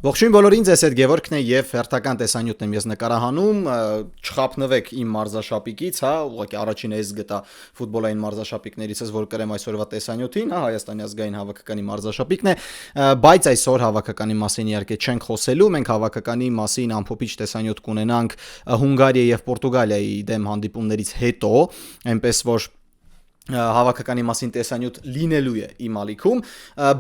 Ողջույն բոլորին, ձեզ հետ Գևորգն է եւ հերթական տեսանյութն եմ ես նկարահանում, չխափնվեք իմ մարզաշապիկից, հա, ուղղակի առաջին էս գտա ֆուտբոլային մարզաշապիկներից ես որ կրեմ այսօրվա տեսանյութին, հա, Հայաստանի ազգային հավաքականի մարզաշապիկն է, բայց այսօր հավաքականի մասին իհարկե չենք խոսելու, մենք հավաքականի մասին ամփոփիչ տեսանյութ կունենանք Հունգարիայի եւ Պորտուգալիայի դեմ հանդիպումներից հետո, այնպես որ հավաքականի մասին տեսանյութ լինելու է իմ ալիքում,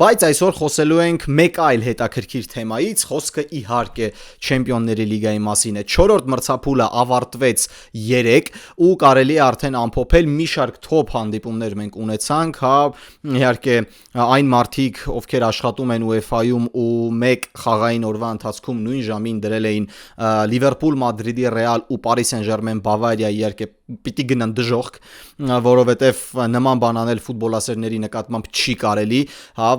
բայց այսօր խոսելու ենք մեկ այլ հետաքրքիր թեմայից, խոսքը իհարկե Չեմպիոնների լիգայի մասին է։ 4-րդ մրցափուլը ավարտվեց 3 ու կարելի է արդեն ամփոփել մի շարք թոփ հանդիպումներ մենք ունեցանք, հա, իհարկե այն մարդիկ, ովքեր աշխատում են UEFA-ում ու մեկ խաղային օրվա ընթացքում նույն ժամին դրել էին Լիվերպուլ, Մադրիդի Ռեալ ու Պարիս Սեն-Ժերմեն Բավարիա, իհարկե պիտի գնան դժոխք, որովհետև նման բան անել ֆուտբոլասերների նկատմամբ չի կարելի, հա,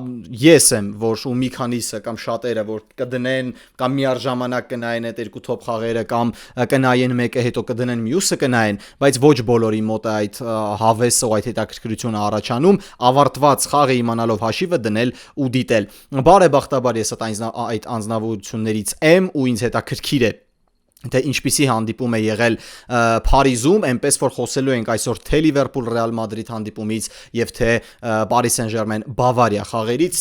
ես եմ, որ ու մի քանիսը կամ շատերը որ կդնեն կամ միաժամանակ կնայեն այդ երկու թոփ խաղերը կամ կնայեն մեկը հետո կդնեն մյուսը կնայեն, բայց ոչ բոլորի մոտ է այդ հավեսը ու այդ հետաքրքրությունը առաջանում, ավարտված խաղը իմանալով հաշիվը դնել ու դիտել։ Բարեբախտաբար ես այդ անձնավորություններից եմ ու ինձ հետաքրքիր է թե ինչպիսի հանդիպում է եղել Փարիզում, այնպես որ խոսելու ենք այսօր թե Լիվերպուլ Ռեալ Մադրիդ հանդիպումից եւ թե Պարիս Սեն-Ժերմեն Բավարիա խաղերից,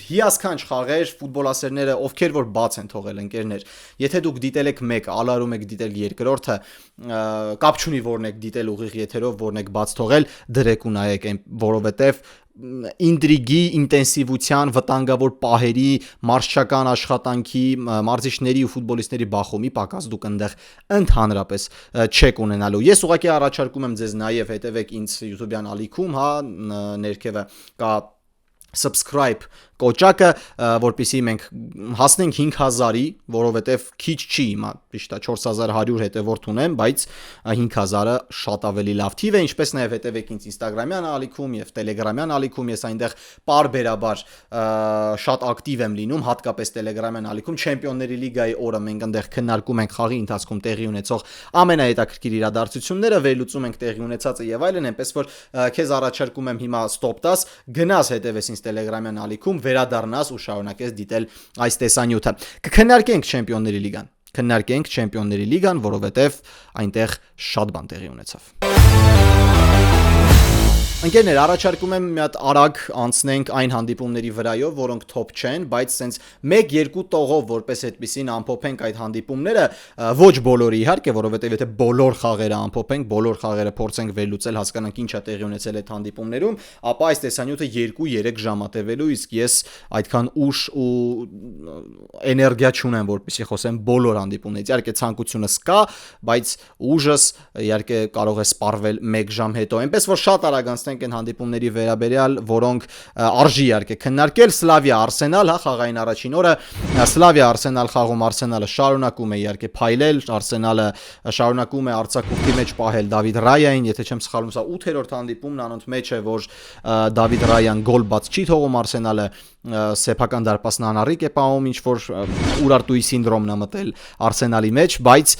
հիասքանչ խաղեր, ֆուտբոլասերները ովքեր որ բաց են թողել ընկերներ, եթե դուք դիտել եք մեկը, ալարում եք դիտել երկրորդը, կապ չունի որն եք դիտել ուղիղ եթերով, որն եք բաց թողել, դրեք ու նայեք, որովհետեւ ինտրիգի, ինտենսիվության, վտանգավոր պահերի, մարզչական աշխատանքի, մարզիչների ու ֆուտբոլիստների բախումի պակաս դուք այնտեղ ընդհանրապես չեք ունենալու։ Ես ուղղակի առաջարկում եմ ձեզ նաև հետևեք ինձ YouTube-յան ալիքում, հա, ներքևը կա subscribe կոճակը, որպեսզի մենք հասնենք 5000-ի, որովհետև քիչ չի, հիմա ճիշտ է 4100 հետևորդ ունեմ, բայց 5000-ը շատ ավելի լավ թիվ է, ինչպես նաև հետևեք ինձ Instagram-յան ալիքում եւ Telegram-յան ալիքում, ես այնտեղ պարբերաբար շատ ակտիվ եմ լինում, հատկապես Telegram-յան ալիքում, Չեմպիոնների լիգայի օրը մենք այնտեղ քննարկում ենք խաղի ընթացքում տեղի ունեցող ամենահետաքրքիր իրադարձությունները, վերլուծում ենք տեղի ունեցածը եւ այլն, այնպես որ քեզ առաջարկում եմ հիմա stop տաս, գնաս հետևես ինձ Telegram-յան ալիքում, վերադառնաս ու շարունակես դիտել այս տեսանյութը։ Կքննարկենք Չեմպիոնների լիգան։ Քննարկենք Չեմպիոնների լիգան, որովհետև այնտեղ շատ բան տեղի ունեցավ։ Ընկերներ, առաջարկում եմ մի հատ արագ անցնենք այն հանդիպումների վրայով, որոնք թոփ չեն, բայց սենց 1-2 տողով որպես այդպեսին ամփոփենք այդ հանդիպումները, ոչ բոլորի իհարկե, որովհետև եթե բոլոր խաղերը ամփոփենք, բոլոր խաղերը փորձենք վերլուծել, հասկանանք ինչ է տեղի ունեցել այդ հանդիպումներում, ապա այս տեսանյութը 2-3 ժամ է տևելու, իսկ ես այդքան ուժ ու էներգիա չունեմ, որպեսզի խոսեմ բոլոր հանդիպումներից։ Իհարկե ցանկությունս կա, բայց ուժս իհարկե կարող է սպառվել 1 ժամ հետո։ Այնպես որ շատ արագ ենք են հանդիպումների վերաբերյալ, որոնք արժի իհարկե քննարկել։ Սլավիա Արսենալ, հա, խաղային առաջին օրը Սլավիա Արսենալ խաղում Արսենալը շարունակում է իհարկե փայլել, Արսենալը շարունակում է արձակուրդի մեջ պահել Դավիթ Ռայային, եթե չեմ սխալվում, սա 8-րդ հանդիպումն անոնց մեջ է, որ Դավիթ Ռայան գոլ բաց չի թողում Արսենալը, սեփական դարպասն անառիկ է պահում, ինչ որ Ուրարտուի սինդրոմն է մտել Արսենալի մեջ, բայց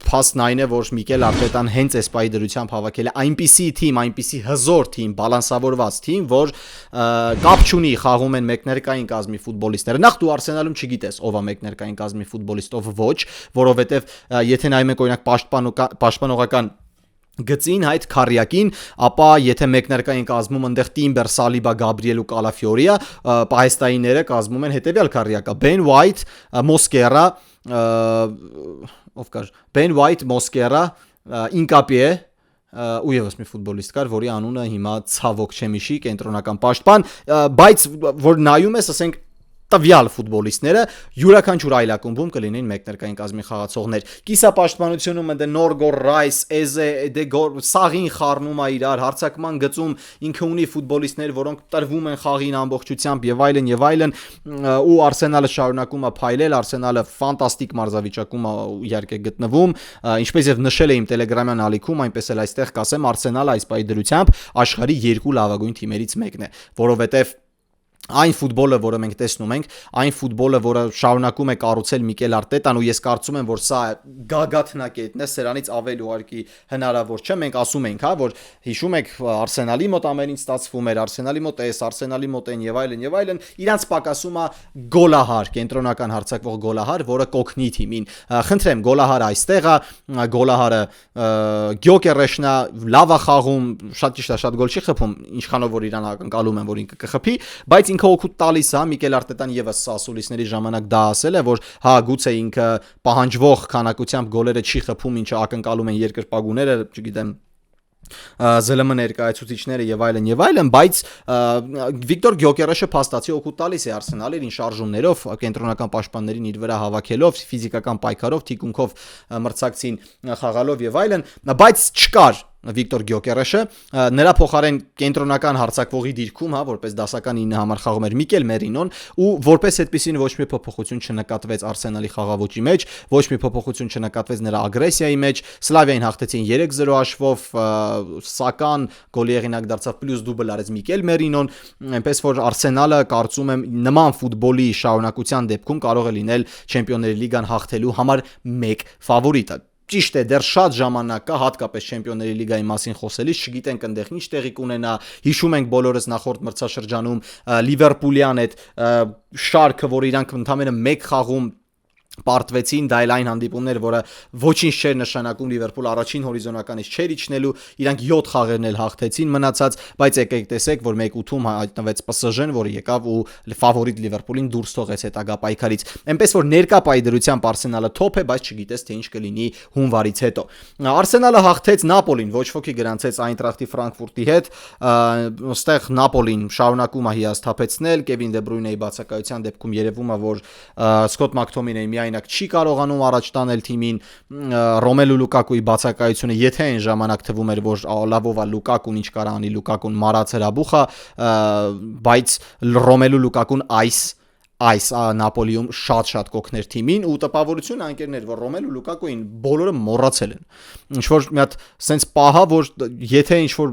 փաստն այն է, որ Միկել Արտետան հենց այս պահի դրությամբ հավաքել է այնպիսի թիմ, այնպիսի հզոր թիմ, բալանսավորված թիմ, որ կապ չունի խաղում են մեկներկային կազմի ֆուտբոլիստները։ Նախ դու Արսենալում չգիտես ով է մեկներկային կազմի ֆուտբոլիստ, ով ոչ, որովհետև եթե նայում եք օրինակ պաշտպանողական գծին այդ քարյակին, ապա եթե մեկներկային կազմում այնտեղ Տիմբեր, Սալիբա, Գաբրիել ու Կալաֆիորիա, պահեստայինները կազմում են հետևյալ քարյակը՝ Բեն Ուայթ, Մոսկերա, ով կար, Բեն Ուայթ, Մոսկերա, Ինկապիե ու եւս մի ֆուտբոլիստ կար, որի անունը հիմա ցավոք չեմ հիշի, կենտրոնական պաշտպան, բայց որ նայում ես, ասենք տվյալ ֆուտբոլիստները յուրաքանչյուր այլ ակումբում կլինեն մեկներկային կազմի խաղացողներ։ Կիսապաշտպանությունում ընդ Նորգոր Ռայս, Էզե, Դեգոր, Սաղին խառնում է իրար, հարձակման գծում ինքը ունի ֆուտբոլիստներ, որոնք տրվում են խաղին ամբողջությամբ եւ այլն, ու Արսենալը շարունակում է փայլել, Արսենալը ֆանտաստիկ մարզավիճակում է իհարկե գտնվում, ինչպես եւ նշել եմ Telegram-յան ալիքում, այնպես էլ այստեղ կասեմ, Արսենալը այս պահի դրությամբ աշխարհի 2 լավագույն թիմերից մեկն է, որովհետեւ այն ֆուտբոլը, որը մենք տեսնում ենք, այն ֆուտբոլը, որը շարունակում է կառուցել Միկել Արտետան, ու ես կարծում եմ, որ սա գագաթնակետն է, սրանից ավել ուղարկի հնարավոր չէ։ Մենք ասում ենք, հա, որ հիշում եք Արսենալի մոտ ամեն ինչ ստացվում էր, Արսենալի մոտ էս, Արսենալի մոտ են եւ այլն, իրանց պակասում է գոլահար, կենտրոնական հարձակվող գոլահար, որը կօգնի թիմին։ Խնդրեմ, գոլահարը այստեղ է, գոլահարը Գյոկերեշնա լավ է խաղում, շատ ճիշտ է, շատ գոլ չի խփում, ինչքանով որ իրան ակնկալում են, որ ինքը կխփի, բայց ինքը օգուտ տալիս է։ Միկել Արտետան եւս սասուլիսների ժամանակ դա ասել է, որ հա գուցե ինքը պահանջվող քանակությամբ գոլերը չի խփում, ինչը ակնկալում են երկրպագուները, չգիտեմ, ԶԼՄ ներկայացուցիչները եւ այլն, բայց Վիկտոր Գյոկերեշը փաստացի օգուտ տալիս է Արսենալին իր շարժումներով, կենտրոնական պաշտպաններին իր վրա հավաքելով, ֆիզիկական պայքարով, թիկունքով մրցակցին խաղալով եւ այլն, բայց չկար Վիկտոր Գյոկերեշը, նրա փոխարեն կենտրոնական հարձակվողի դիրքում, հա, որպես դասական 9 համար խաղում էր Միկել Մերինոն, ու որպես այդպեսին ոչ մի փոփոխություն չնկատվեց Արսենալի խաղաոճի մեջ, ոչ մի փոփոխություն չնկատվեց նրա ագրեսիայի մեջ։ Սլավիային հաղթեցին 3-0 հաշվով, սական գոլի հեղինակ դարձավ պլյուս դուբլ արեց Միկել Մերինոն, այնպես որ Արսենալը կարծում եմ նման ֆուտբոլի շարունակության դեպքում կարող է լինել Չեմպիոնների լիգան հաղթելու համար մեկ ֆավորիտը։ Ճիշտ է, դեռ շատ ժամանակ կա, հատկապես Չեմպիոնների լիգայի մասին խոսելիս, չգիտենք այնտեղ ինչ տեղի կունենա։ Հիշում ենք բոլորս նախորդ մրցաշրջանում Լիվերպուլյան այդ շարքը, որ իրանք ընդամենը մեկ խաղում պարտվեցին, դա էլ այն հանդիպումներ, որը ոչինչ չէր նշանակում, Լիվերպուլ առաջին հորիզոնականից չէր իջնելու, իրանք 7 խաղերն էլ հաղթեցին մնացած, բայց եկեք տեսեք, որ 1/8-ում հայտնվեց PSG-ն, որը եկավ ու ֆավորիտ Լիվերպուլին դուրս թողեց հետագա պայքարից։ Այնպես որ ներկա պայդրությամբ Արսենալը թոփ է, բայց չգիտես թե ինչ կլինի հունվարից հետո։ Արսենալը հաղթեց Նապոլին, ոչ ոքի գրանցեց Այնտրախտի Ֆրանկֆուրտի հետ, այստեղ Նապոլին շարունակում է հիասթափեցնել, Կևին Դե Բրույնեի բացակայության դեպքում երևում է, որ Սկոտ Մակթոմինեյ միայնակ չի կարողանում առաջ տանել թիմին, Ռոմելու Լուկակուի բացակայությունը, եթե այն ժամանակ թվում էր, որ լավով է Լուկակուն, ինչ կարող անի Լուկակուն մարած հրաբուխ է, բայց Ռոմելու Լուկակուն այս Նապոլիում շատ կօգներ թիմին, ու տպավորություն անկերներ, որ Ռոմելու Լուկակուին բոլորը մոռացել են։ Ինչ որ մի հատ սենց պահա, որ եթե ինչ որ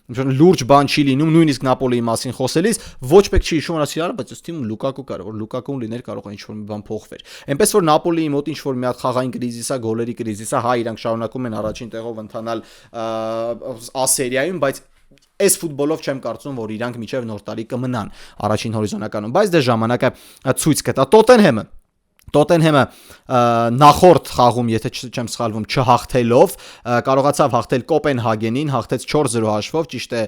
լուրջ բան չի լինում, նույնիսկ Նապոլիի մասին խոսելիս, ոչ մեկ չի հիշում, ասի արա, բայց ըստ թիմում Լուկակու կար, որ Լուկակուն լիներ, կարող է ինչ որ մի բան փոխվեր։ Այնպես որ Նապոլիի մոտ ինչ որ մի հատ խաղային կրիզիս է, գոլերի կրիզիս է, հա, իրանք շարունակում են առաջին տեղով ընթանալ A-սերիայում, բայց այս ֆուտբոլով չեմ կարծում, որ իրանք միջև նոր տարի կմնան առաջին հորիզոնականում, բայց դե ժամանակը ցույց կտա։ Տոտենհեմը նախորդ խաղում, եթե չեմ սխալվում, չհաղթելով, կարողացավ հաղթել Կոպենհագենին, հաղթեց 4-0 հաշվով, ճիշտ է,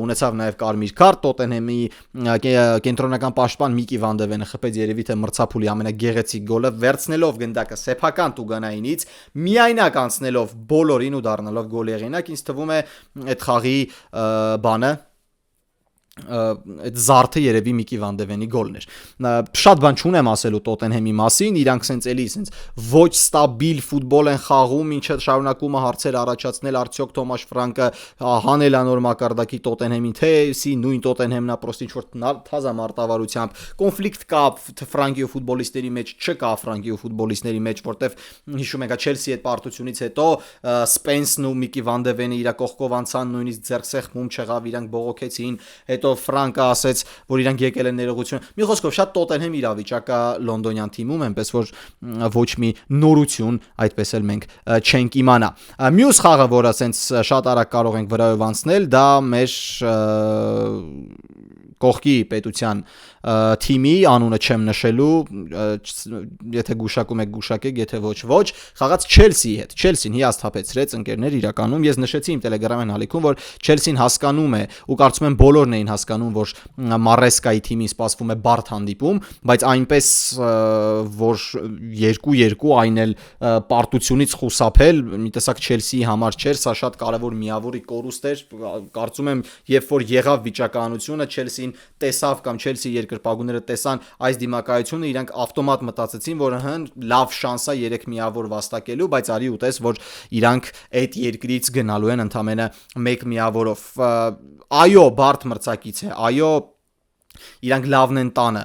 ունեցավ նաև կարմիր քարտ, Տոտենհեմի կենտրոնական պաշտպան Միկի Վան դե Վենը խփեց երևի թե մրցափուլի ամենագեղեցիկ գոլը, վերցնելով գնդակը սեփական տուգանայինից, միայնակ անցնելով բոլորին ու դառնալով գոլի հեղինակ, ինձ թվում է այդ խաղի բանը այդ զարդը երևի Միկի Վան դե Վենի գոլն էր։ Շատ բան չունեմ ասելու Տոտենհեմի մասին, իրանք սենց էլի սենց ոչ ստաբիլ ֆուտբոլ են խաղում, ինչը շարունակում է հարցեր առաջացնել, արդյոք Թոմաշ Ֆրանկը հանել է նոր մակարդակի Տոտենհեմին, թե սի նույն Տոտենհեմն է, պրոստի ինչ որ թազա մարտավարությամբ կոնֆլիկտ կա Ֆրանկի ու ֆուտբոլիստների մեջ, չկա Ֆրանկի ու ֆուտբոլիստների մեջ, որտեվ հիշում եք, Չելսի այդ պարտությունից հետո Սպենսն ու Միկի Վան դե Վենը իր կողքով անցան, նույնիսկ ձեռք սեղմում չեղավ, իրանք բողոքեցին, հետո Ֆրանկը ասեց, որ իրանք եկել են ներողություն։ Մի խոսքով շատ Տոտենհեմ իրավիճակը լոնդոնյան թիմում, այնպես որ ոչ մի նորություն այդպես էլ մենք չենք իմանա։ Մյուս խաղը, որը ասենց շատ արագ կարող ենք վրայով անցնել, դա մեր կողքի պետության թիմի, անունը չեմ նշելու, եթե գուշակում եք գուշակեք, եթե ոչ, խաղաց Չելսիի հետ։ Չելսին հիասթափեցրեց ընկերներ իրականում, ես նշեցի իմ Telegram-յան հալիքում, որ Չելսին հասկանում է ու կարծում եմ բոլորն էին հասկանում, որ Մարեսկայի թիմին սպասվում է բարդ հանդիպում, բայց այնպես որ 2-2 այն էլ պարտությունից խուսափել, մի տեսակ Չելսիի համար չէր, սա շատ կարևոր միավորի կորուստ էր, կարծում եմ, երբ որ եղավ վիճակահանությունը, Չելսին տեսավ կամ Չելսի երկրպագուները տեսան այս դիմակայությունը, իրանք ավտոմատ մտածեցին, որ լավ շանս է 3 միավոր վաստակելու, բայց արի ուտես, որ իրանք այդ երկրից գնալու են ընդամենը 1 միավորով։ Այո, բարդ մրցակից է, այո, իրանք լավն են տանը,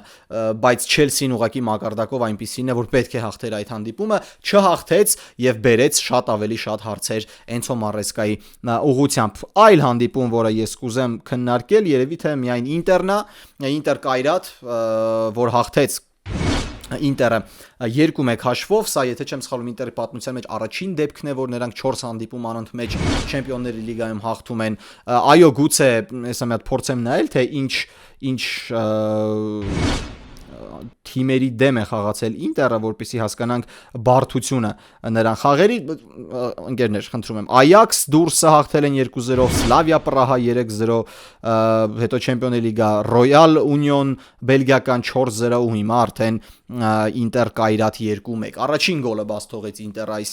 բայց Չելսին ուղղակի մակարդակով այնպիսին է, որ պետք է հաղթեր այդ հանդիպումը, չհաղթեց եւ բերեց շատ ավելի շատ հարցեր Էնցո Մարեսկայի ուղղությամբ։ Այլ հանդիպում, որը ես կուզեմ քննարկել, երևի թե միայն Ինտերն է, Ինտեր Կայրատ, որ հաղթեց Ինտերը 2-1 հաշվով, սա եթե չեմ սխալվում Ինտերի պատմության մեջ առաջին դեպքն է, որ նրանք 4 հանդիպում անընդմեջ Չեմպիոնների լիգայում հաղթում են։ Այո, գուցե հեսա մի հատ փորձեմ նայել, թե ինչ թիմերի դեմ է խաղացել Ինտերը, որպեսզի հասկանանք բարդությունը նրան խաղերի։ Ընկերներ, խնդրում եմ, Այաքս դուրսը հաղթել են 2-0, Սլավիա Պրահա 3-0, հետո Չեմպիոնների լիգա Ռոյալ Ունիոն բելգիական 4-0 ու հիմա արդեն Ինտեր Կայրատ 2-1։ Առաջին գոլը բաց թողեց Ինտեր այս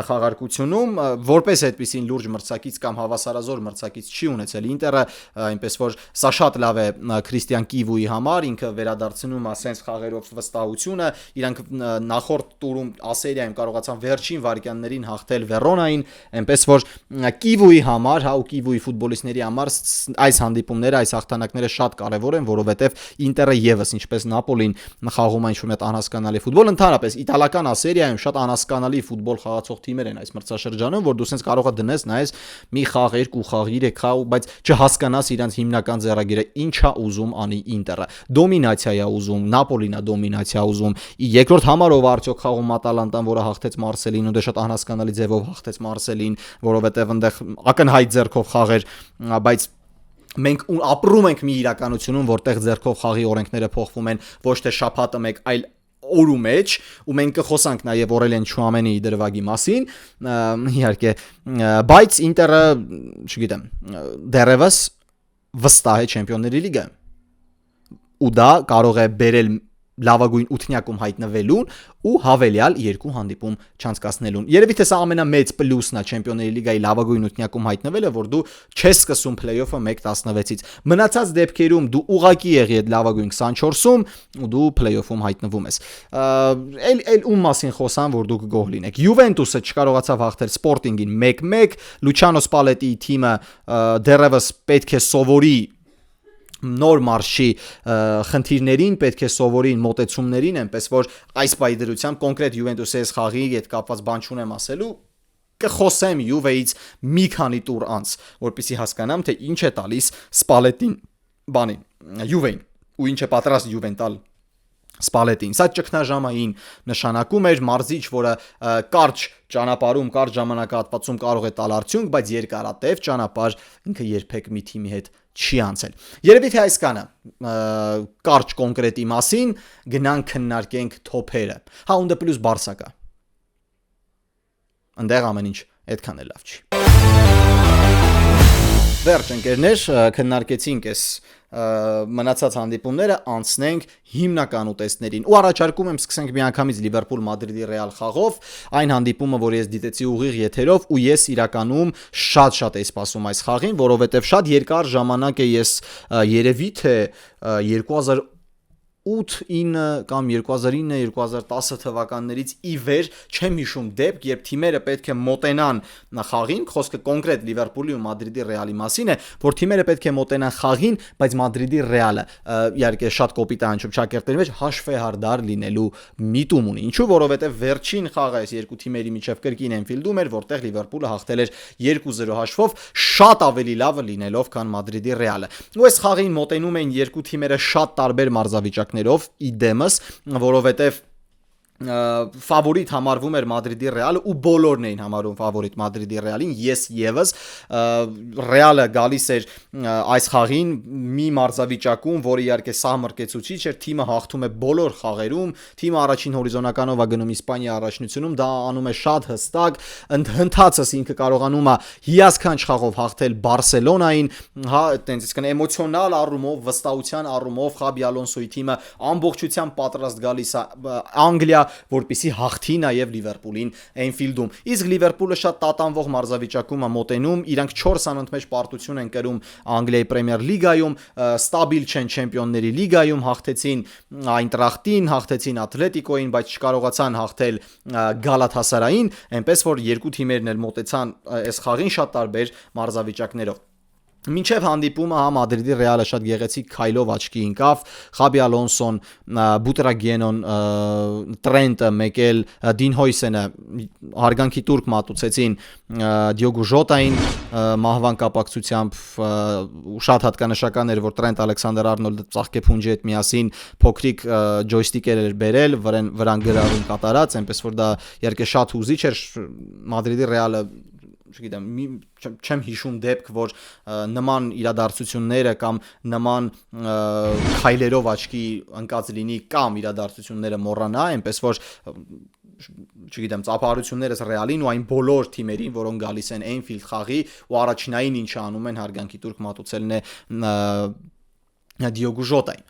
խաղարկությունում, որպես այդպեսին լուրջ մրցակից կամ հավասարազոր մրցակից չի ունեցել Ինտերը, այնպես որ սա շատ լավ է Քրիստիան Կիվուի համար, ինքը վերադարձնում է սենց խաղերով վստահությունը, իրանք նախորդ տուրում ասերիայում կարողացան վերջին վայրկյաններին հաղթել Վերոնային, այնպես որ Կիվուի համար, հա ու Կիվուի ֆուտբոլիստների համար այս հանդիպումները, այս հաղթանակները շատ կարևոր են, որովհետև Ինտերը եւս ինչպես Նապոլին խաղում է ինչ-որ անհասկանալի ֆուտբոլ, ընդհանրապես իտալական ասերիայում շատ անհասկանալի ֆուտբոլ խաղացող թիմեր են այս մրցաշրջանում, որ դու սենց կարող ես դնես, նայես մի խաղ, երկու խաղ, 3 խաղ, բայց չհասկանաս իրանց հիմնական ձեռագիրը ինչա ուզում անի Ինտերը։ Դոմինացիա է ուզում, Նապոլին է դոմինացիա ուզում։ Երկրորդ համարով արդյոք խաղում Ատալանտան, որը հաղթեց Մարսելին, ու դե շատ անհասկանալի ձևով հաղթեց Մարսելին, որովհետև այնտեղ ակնհայտ ձեռքով խաղեր, բայց մենք ապրում ենք մի իրականությունում, որտեղ ձեռքով խաղի օրենքները փոխվում են ոչ թե շաբաթը մեկ, այլ օրու մեջ, ու մենք կխոսանք նաև Օրելիեն Չուամենի դրվագի մասին, իհարկե, բայց Ինտերը, չգիտեմ, դեռևս վստահ է Չեմպիոնների լիգայում, ու դա կարող է բերել լավագույն ութնյակում հայտնվելուն ու հավելյալ 2 հանդիպում չանցկացնելուն։ Երևի թե սա ամենամեծ պլյուսն է Չեմպիոնների լիգայի լավագույն ութնյակում հայտնվելը, որ դու չես սկսում փլեյոֆը 1-16-ից։ Մնացած դեպքերում դու ուղակի եղի այդ լավագույն 24-ում ու դու փլեյոֆում հայտնվում ես։ Էլ ում մասին խոսան, որ դուք գոհ լինեք։ Յուվենտուսը չկարողացավ հաղթել Սպորտինգին 1-1, Լուչանո Սպալետիի թիմը դեռևս պետք է սովորի նոր մարշի խնդիրներին, պետք է սովորին մոտեցումներին, այնպես որ այս բայդրությամբ կոնկրետ Յուվենտուսի այս խաղի հետ կապված բան չունեմ ասելու, կխոսեմ Յուվեից մի քանի տուր անց, որպեսզի հասկանամ, թե ինչ է տալիս Սպալետին բանին, Յուվեին, ու ինչ է պատրաստ Յուվեն տալ Սպալետին։ Սա ճգնաժամային նշանակում էր մարզիչ, որը կարճ ճանապարհում, կարճ ժամանակահատվածում կարող է տալ արդյունք, բայց երկարատև ճանապարհ ինքը երբեք մի թիմի հետ չի անցել։ Երևի թե այսքանը կարճ կոնկրետի մասին գնանք քննարկենք թոփերը։ Հա ունդը պլյուս Բարսա կա։ Այնտեղ ամեն ինչ այդքան էլ լավ չի։ Վերջ ընկերներ, քննարկեցինք այս մնացած հանդիպումները, անցնենք հիմնական ուտեստներին։ Ու առաջարկում եմ սկսենք միանգամից Լիվերպուլ Մադրիդի Ռեալ խաղով, այն հանդիպումը, որ ես դիտեցի ուղիղ եթերով, ու ես իրականում շատ էի սպասում այս խաղին, որովհետև շատ երկար ժամանակ է ես երևի թե 2008-9 կամ 2009-2010 թվականներից ի վեր չեմ հիշում դեպք, երբ թիմերը պետք է մոտենան խաղին, խոսքը կոնկրետ Լիվերպուլի ու Մադրիդի Ռեալի մասին է, որ թիմերը պետք է մոտենան խաղին, բայց Մադրիդի Ռեալը իհարկե շատ կոպիտ է հնչում շակերտների մեջ հաշվեհարդար լինելու միտում ունի։ Ինչու, որովհետև վերջին խաղը այս երկու թիմերի միջև կրկին Էնֆիլդում էր, որտեղ Լիվերպուլը հաղթել էր 2-0 հաշվով, շատ ավելի լավը լինելով, քան Մադրիդի Ռեալը։ Ու այս խաղին մոտենում են երկու թիմերը շատ տարբեր մարզավիճակներով, իդեմս, որովհետև ֆավորիտ համարվում էր Մադրիդի Ռեալը ու բոլորն էին համարում ֆավորիտ Մադրիդի Ռեալին, ես եւս Ռեալը գալիս էր այս խաղին մի մարզավիճակում, որը իհարկե սահմռկեցուցիչ էր, թիմը հաղթում է բոլոր խաղերում, թիմը առաջին հորիզոնականով է գնում Իսպանիա առաջնությունում, դա անում է շատ հստակ, ընդհանցած ինքը կարողանում է հիասքանչ խաղով հաղթել Բարսելոնային, հա, այտենց իսկն էմոցիոնալ առումով, վստահության առումով Խաբի Ալոնսոյի թիմը ամբողջությամբ պատրաստ գալիս է Անգլիա, որպեսզի հաղթի նաև Լիվերպուլին Էնֆիլդում։ Իսկ Լիվերպուլը շատ տատանվող մարզավիճակում է մոտենում, իրանք 4 անընդմեջ պարտություն են կրում Անգլիայի Պրեմիեր լիգայում, ստաբիլ չեն Չեմպիոնների լիգայում, հաղթեցին Այնտրախտին, հաղթեցին Ատլետիկոին, բայց չկարողացան հաղթել Գալաթասարային, այնպես որ երկու թիմերն էլ մոտեցան այս խաղին շատ տարբեր մարզավիճակներով։ Մինչև հանդիպումը հա Մադրիդի Ռեալը շատ գեղեցիկ քայլով աչքի ընկավ, Խաբի Ալոնսոն, Բուտրագենոն, Տրենտը, մեկել Դին Հոյսենը հարգանքի տուրք մատուցեցին Դիոգո Ժոտային մահվան կապակցությամբ շատ հատկանշական էր, որ Տրենտ Ալեքսանդր Արնոլդը ծաղկեփունջի հետ միասին փոքրիկ ջոյստիկեր էր բերել, վրան գրառում կատարած, այնպես որ դա իհարկե շատ հուզիչ էր Մադրիդի Ռեալը չգիտեմ, չեմ հիշում դեպք, որ նման իրադարձությունները կամ նման քայլերով աչքի ընկած լինի կամ իրադարձությունները մոռանա, այնպես որ չգիտեմ, ծափահարություններս Ռեալին ու այն բոլոր թիմերին, որոնք գալիս են Էնֆիլդ խաղի ու առաջնային ինչ անում են հարգանքի տուրք մատուցելն է Դիոգո Ժոտային։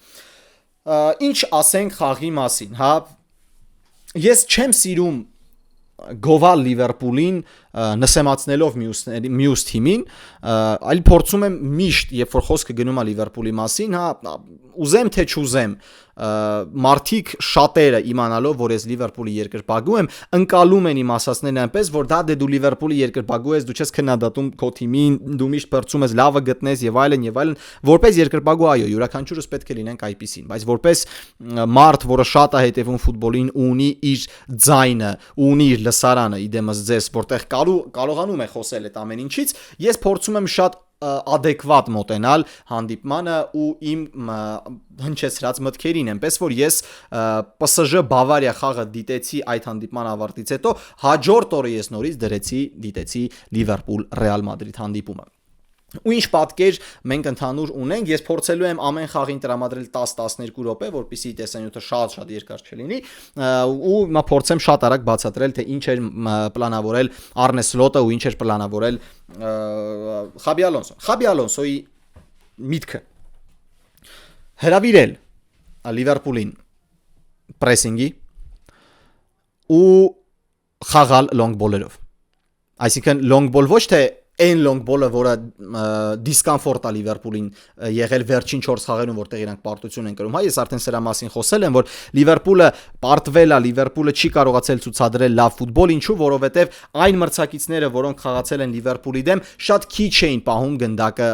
Ինչ ասենք խաղի մասին, հա, ես չեմ սիրում գովալ Լիվերպուլին նսեմացնելով մյուս թիմին, այլ փորձում եմ միշտ, երբ որ խոսքը գնում է Լիվերպուլի մասին, հա, ուզեմ թե չուզեմ, մարդիկ շատերը իմանալով, որ ես Լիվերպուլի երկրպագու եմ, ընկալում են իմ ասածներն այնպես, որ դա դե դու Լիվերպուլի երկրպագու ես, դու չես քննադատում քո թիմին, դու միշտ փորձում ես լավը գտնես եւ այլն, որպես երկրպագու այո, յուրաքանչյուրս պետք է լինենք այդպեսին, բայց որպես մարդ, որը շատ է հետևում ֆուտբոլին, ունի իր ձայնը, ունի իր լսարանը, իդեմս ձեզ, որտեղ կարողանում է խոսել այդ ամեն ինչից, ես փորձում եմ շատ adekvat մոտենալ հանդիպմանը ու իմ հնչեցրած մտքերին, այնպես որ ես PSG Բավարիա խաղը դիտեցի այդ հանդիպման ավարտից հետո, հաջորդ օրը ես նորից դիտեցի Լիվերպուլ Ռեալ Մադրիդ հանդիպումը։ Ու ինչ պատկեր մենք ընդհանուր ունենք, ես փորձելու եմ ամեն խաղին տրամադրել 10-12 րոպե, որպեսզի տեսանյութը շատ երկար չլինի, ու հիմա փորձեմ շատ արագ բացատրել, թե ինչ էր պլանավորել Արնե Սլոտը ու ինչ էր պլանավորել Խաբի Ալոնսոն։ Խաբի Ալոնսոյի միտքը հրավիրել Լիվերպուլին պրեսինգի ու խաղալ լոնգ բոլերով։ Այսինքն լոնգ բոլ ոչ թե այն լոնգ բոլը, որը դիսկոմֆորտ է Լիվերպուլին եղել վերջին 4 խաղերում, որտեղ իրանք պարտություն են կրում։ Հա, ես արդեն սրա մասին խոսել եմ, որ Լիվերպուլը պարտվել է, Լիվերպուլը չի կարողացել ցուցադրել լավ ֆուտբոլ, ինչու, որովհետև այն մրցակիցները, որոնք խաղացել են Լիվերպուլի դեմ, շատ քիչ էին պահում գնդակը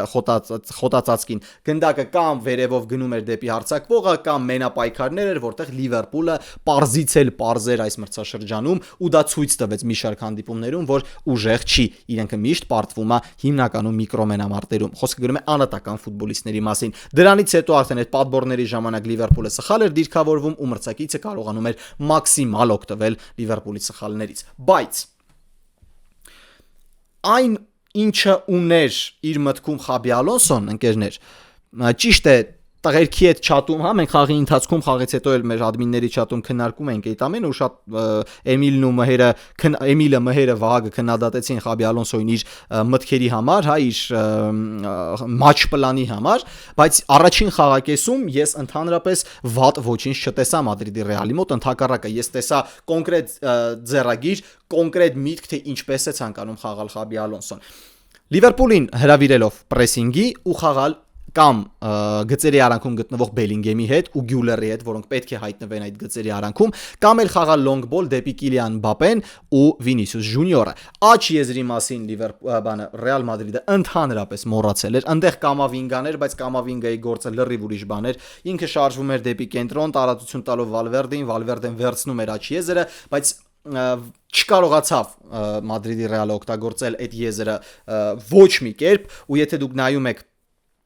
խոտածածկին։ Գնդակը կամ վերևով գնում էր դեպի հարձակվողը, կամ մենապայքարներ էր, որտեղ Լիվերպուլը պարզից էլ պարզեր այս մրցաշրջանում, ու դա ցույց տվեց մի շարք հանդիպումներում, որ ուժեղ չի, իրենք միշտ հիմնականում միկրոմենամարտերում, խոսքը գնում է անհատական ֆուտբոլիստների մասին։ Դրանից հետո արդեն այդ պատբորների ժամանակ Լիվերպուլը սխալ էր դիրքավորվում ու մրցակիցը կարողանում էր մաքսիմալ օգտվել Լիվերպուլի սխալներից։ Բայց այն ինչը ուներ իր մտքում Խաբի Ալոնսոն, ընկերներ, ճիշտ է, տղերքի հետ չաթում, հա, մենք խաղի ընթացքում խաղից հետո էլ մեր ադմինների չաթում քննարկում ենք այդ ամենը ու շատ Էմիլը Մհերը Վահագը քննադատեցին Խաբի Ալոնսոյին իր մտքերի համար, հա, իր մաչ պլանի համար, բայց առաջին խաղակեսում ես ընդհանրապես վատ ոչինչ չտեսա Մադրիդի Ռեալի մոտ, ընդհակառակը ես տեսա կոնկրետ ձեռագիր, կոնկրետ միտք, թե ինչպես է ցանկանում խաղալ Խաբի Ալոնսոն։ Լիվերպուլին հրավիրելով պրեսինգի ու խաղալ կամ գծերի արանքում գտնվող Բելինգեմի հետ ու Գյուլերի հետ, որոնք պետք է հայտնվեն այդ գծերի արանքում, կամ էլ խաղալ լոնգ բոլ դեպի Կիլիան Մբապեն ու Վինիսիուս Ջունիորը։ Աչ եզրի մասին Ռեալ Մադրիդը ընդհանրապես մոռացել էր, այնտեղ Կամավինգան էր, բայց Կամավինգայի գործը լրիվ ուրիշ բան էր։ Ինքը շարժվում էր դեպի կենտրոն, տարածություն տալով Վալվերդեն վերցնում էր աչ եզրը, բայց չկարողացավ Մադրիդի Ռեալը օգտագործել այդ եզրը ոչ մի կերպ, ու եթե դուք նայում եք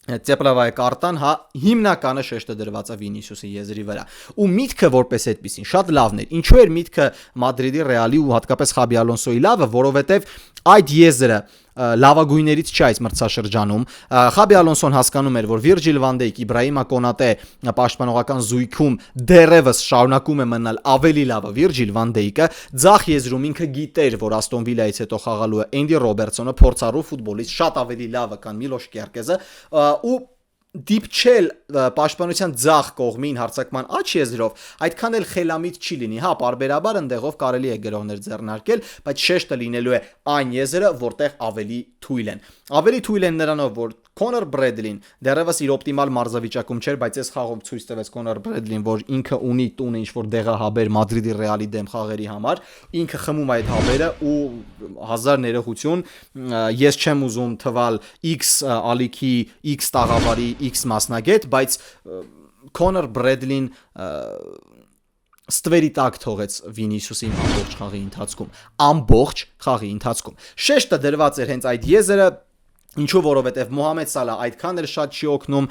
Տեպլավայի կարտան, հա, հիմնականը շեշտը դրված է Վինիսիուսի եզրի վրա։ Ու միտքը որպես այդպեսին շատ լավն էր։ Ինչու էր միտքը Մադրիդի Ռեալի ու հատկապես Խաբի Ալոնսոյի լավը, որովհետև այդ եզրը լավագույններից չի այս մրցաշրջանում։ Խաբի Ալոնսոն հասկանում էր, որ Վիրջիլ Վան Դեյք, Իբրահիմա Կոնատե պաշտպանողական զույգում դեռևս շարունակում է մնալ ավելի լավը Վիրջիլ Վան Դեյկը, ձախ եզրում ինքը գիտեր, որ Աստոն Վիլայից հետո խաղալու է Էնդի Ռոբերտսոնը, փորձառու ֆուտբոլիստ, շատ ավելի լավը քան Միլոշ Կերկեզը, ու դիպչել պաշտպանության ձախ կողմին հարձակման աչ եզրով այդքան էլ խելամիտ չի լինի, հա, պարբերաբար ընդեղով կարելի է գրողներ ձեռնարկել, բայց շեշտը լինելու է այն եզրը, որտեղ ավելի թույլ են նրանով, որ Conor Bradley-ին դեռևս իր օպտիմալ մարզավիճակում չէր, բայց այս խաղում ցույց տվեց Conor Bradley-ին, որ ինքը ունի տունը ինչ որ դեղահաբեր Մադրիդի Ռեալի դեմ խաղերի համար, ինքը խմում այդ հաբերը ու հազար ներողություն, ես չեմ ուզում թվալ X ալիքի, X տաղավարի, X մասնագետ, բայց Conor Bradley-ին ստվերի տակ թողեց Վինիսիուսին ամբողջ խաղի ընթացքում։ Շեշտը դրված էր հենց այդ եզրը, ինչու որովհետև Մոհամեդ Սալահ այդքան էլ շատ չի օգնում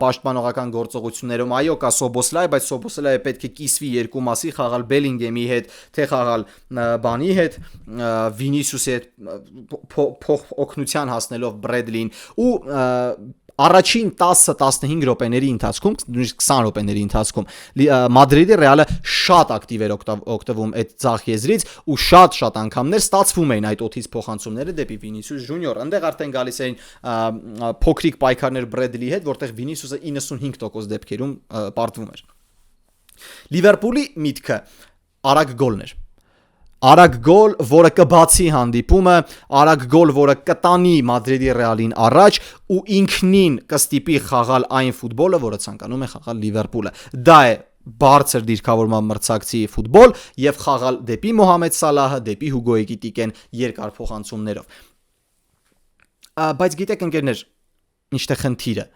պաշտպանողական գործողություններում, այո կա Սոբոսլայ, բայց Սոբոսլայը պետք է կիսվի երկու մասի, խաղալ Բելինգեմի հետ, թե խաղալ բանի հետ, Վինիսիուսի հետ օգնության հասնելով Բրեդլին ու առաջին 10-15 րոպեների ընթացքում, նույնիսկ 20 րոպեների ընթացքում Մադրիդի Ռեալը շատ ակտիվ էր օգտվում այդ ցախ եզրից ու շատ անգամներ ստացվում էին այդ օթից փոխանցումները դեպի Վինիսիուս Ժունիոր։ Այնտեղ արդեն գալիս էին փոքրիկ պայքարներ Բրեդլի հետ, որտեղ Վինիսիուսը 95% դեպքերում պարտվում էր։ Լիվերպուլի միտքը արագ գոլն էր։ Արագ գոլ, որը կբացի հանդիպումը, արագ գոլ, որը կտանի Մադրիդի Ռեալին առաջ ու ինքնին կստիպի խաղալ այն ֆուտբոլը, որը ցանկանում է խաղալ Լիվերպուլը։ Դա է բարձր դիրքավորման մրցակցի ֆուտբոլ եւ խաղալ դեպի Մոհամեդ Սալահը, դեպի Հուգո Էկիտիկեն երկար փոխանցումներով։ Բայց գիտեք ընկերներ, ինչն է խնդիրը,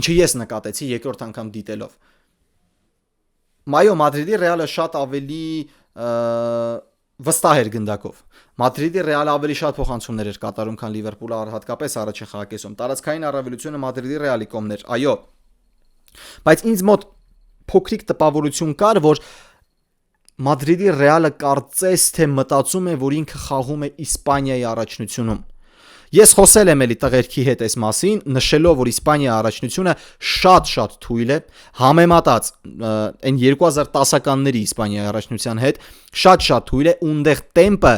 ինչը ես նկատեցի երկրորդ անգամ դիտելով։ Մադրիդի Ռեալը շատ ավելի վստահ էր գնդակով։ Մադրիդի Ռեալը ավելի շատ փոխանցումներ էր կատարում, քան Լիվերպուլը, հատկապես առաջին խաղակեսում։ Տարածքային առավելությունը Մադրիդի Ռեալի կողմն էր, այո։ Բայց ինձ մոտ փոքրիկ տպավորություն կար, որ Մադրիդի Ռեալը կարծես թե մտածում է, որ ինքը խաղում է Իսպանիայի առաջնությունում։ Ես խոսել եմ էլի տղերքի հետ այս մասին, նշելով, որ Իսպանիայի առաջնությունը շատ թույլ է, համեմատած այն 2010-ականների Իսպանիայի առաջնության հետ, շատ թույլ է, ունդեղ տեմպը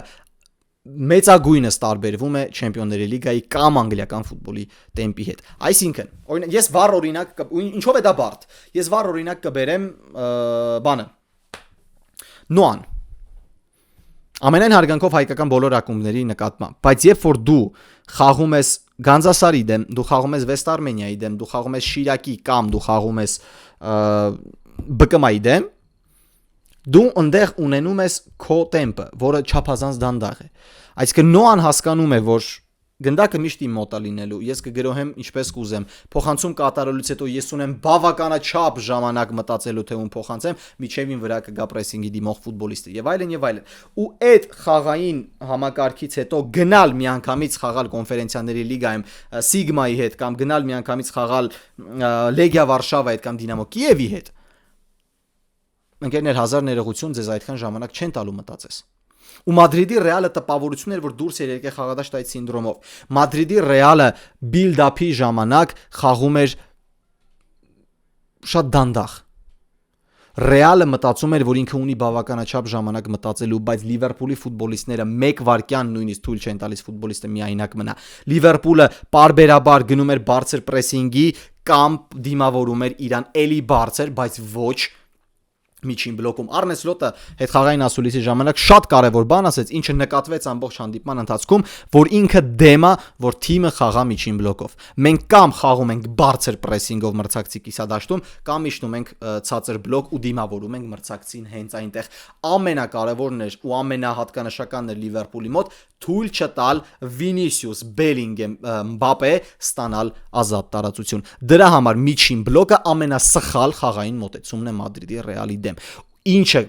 մեծագույնս տարբերվում է Չեմպիոնների լիգայի կամ անգլիական ֆուտբոլի տեմպի հետ։ Այսինքն, օրինակ ես վառ օրինակ, ինչով է դա բարդ։ Ես վառ օրինակ կբերեմ բանը։ Նոան ամենայն հարգանքով հայկական բոլոր ակումբների նկատմամբ, բայց երբ որ դու խաղում ես Գանձասարի դեմ, դու խաղում ես Վեստ Արմենիայի դեմ, դու խաղում ես Շիրակի կամ դու խաղում ես ԲԿՄ-ի դեմ, դու այնտեղ ունենում ես քո տեմպը, որը չափազանց դանդաղ է։ Այսինքն Նոան հասկանում է, որ գնդակը միշտ իմ մոտ է լինելու, ես կգրոհեմ ինչպես կուզեմ, փոխանցում կատարելուց հետո ես ունեմ բավականաչափ ժամանակ մտածելու թե ում փոխանցեմ, միջև ին վրա կգա պրեսինգի դիմող ֆուտբոլիստը եւ այլն։ Ու այդ խաղային համակարգից հետո գնալ միանգամից խաղալ կոնֆերենցիաների լիգայում Սիգմայի հետ կամ գնալ միանգամից խաղալ Լեգիա Վարշավայի հետ կամ Դինամո Կիևի հետ, ընկերներ, հազար ներողություն, ձեզ այդքան ժամանակ չեն տալու մտածես։ Ու Մադրիդի Ռեալը տպավորություն էր, որ դուրս էր եկել խաղադաշտ այդ սինդրոմով։ Մադրիդի Ռեալը բիլդափի ժամանակ խաղում էր շատ դանդաղ։ Ռեալը մտածում էր, որ ինքը ունի բավականաչափ ժամանակ մտածելու, բայց Լիվերպուլի ֆուտբոլիստները 1 վայրկյան նույնիսկ թույլ չեն տալիս ֆուտբոլիստը միայնակ մնա։ Լիվերպուլը պարբերաբար գնում էր բարձր պրեսինգի կամ դիմավորում էր իրան էլի բարձր, բայց ոչ միջին բլոկում։ Արնե Սլոտը հետխաղային ասուլիսի ժամանակ շատ կարևոր բան ասեց, ինչը նկատվեց ամբողջ հանդիպման ընթացքում, որ ինքը դեմ է, որ թիմը խաղա միջին բլոկով։ Մենք կամ խաղում ենք բարձր պրեսինգով մրցակցի կիսադաշտում, կամ իջնում ենք ցածր բլոկ ու դիմավորում ենք մրցակցին հենց այնտեղ։ Ամենակարևորն էր ու ամենահատկանշականն էր Լիվերպուլի մոտ թույլ չտալ Վինիսիուս, Բելինգեմ, Մբապե ստանալ ազատ տարածություն։ Դրա համար միջին բլոկը ամենասխալ խաղային մոտեցումն է Մադրիդի Ռեալի դեմ։ Ինչը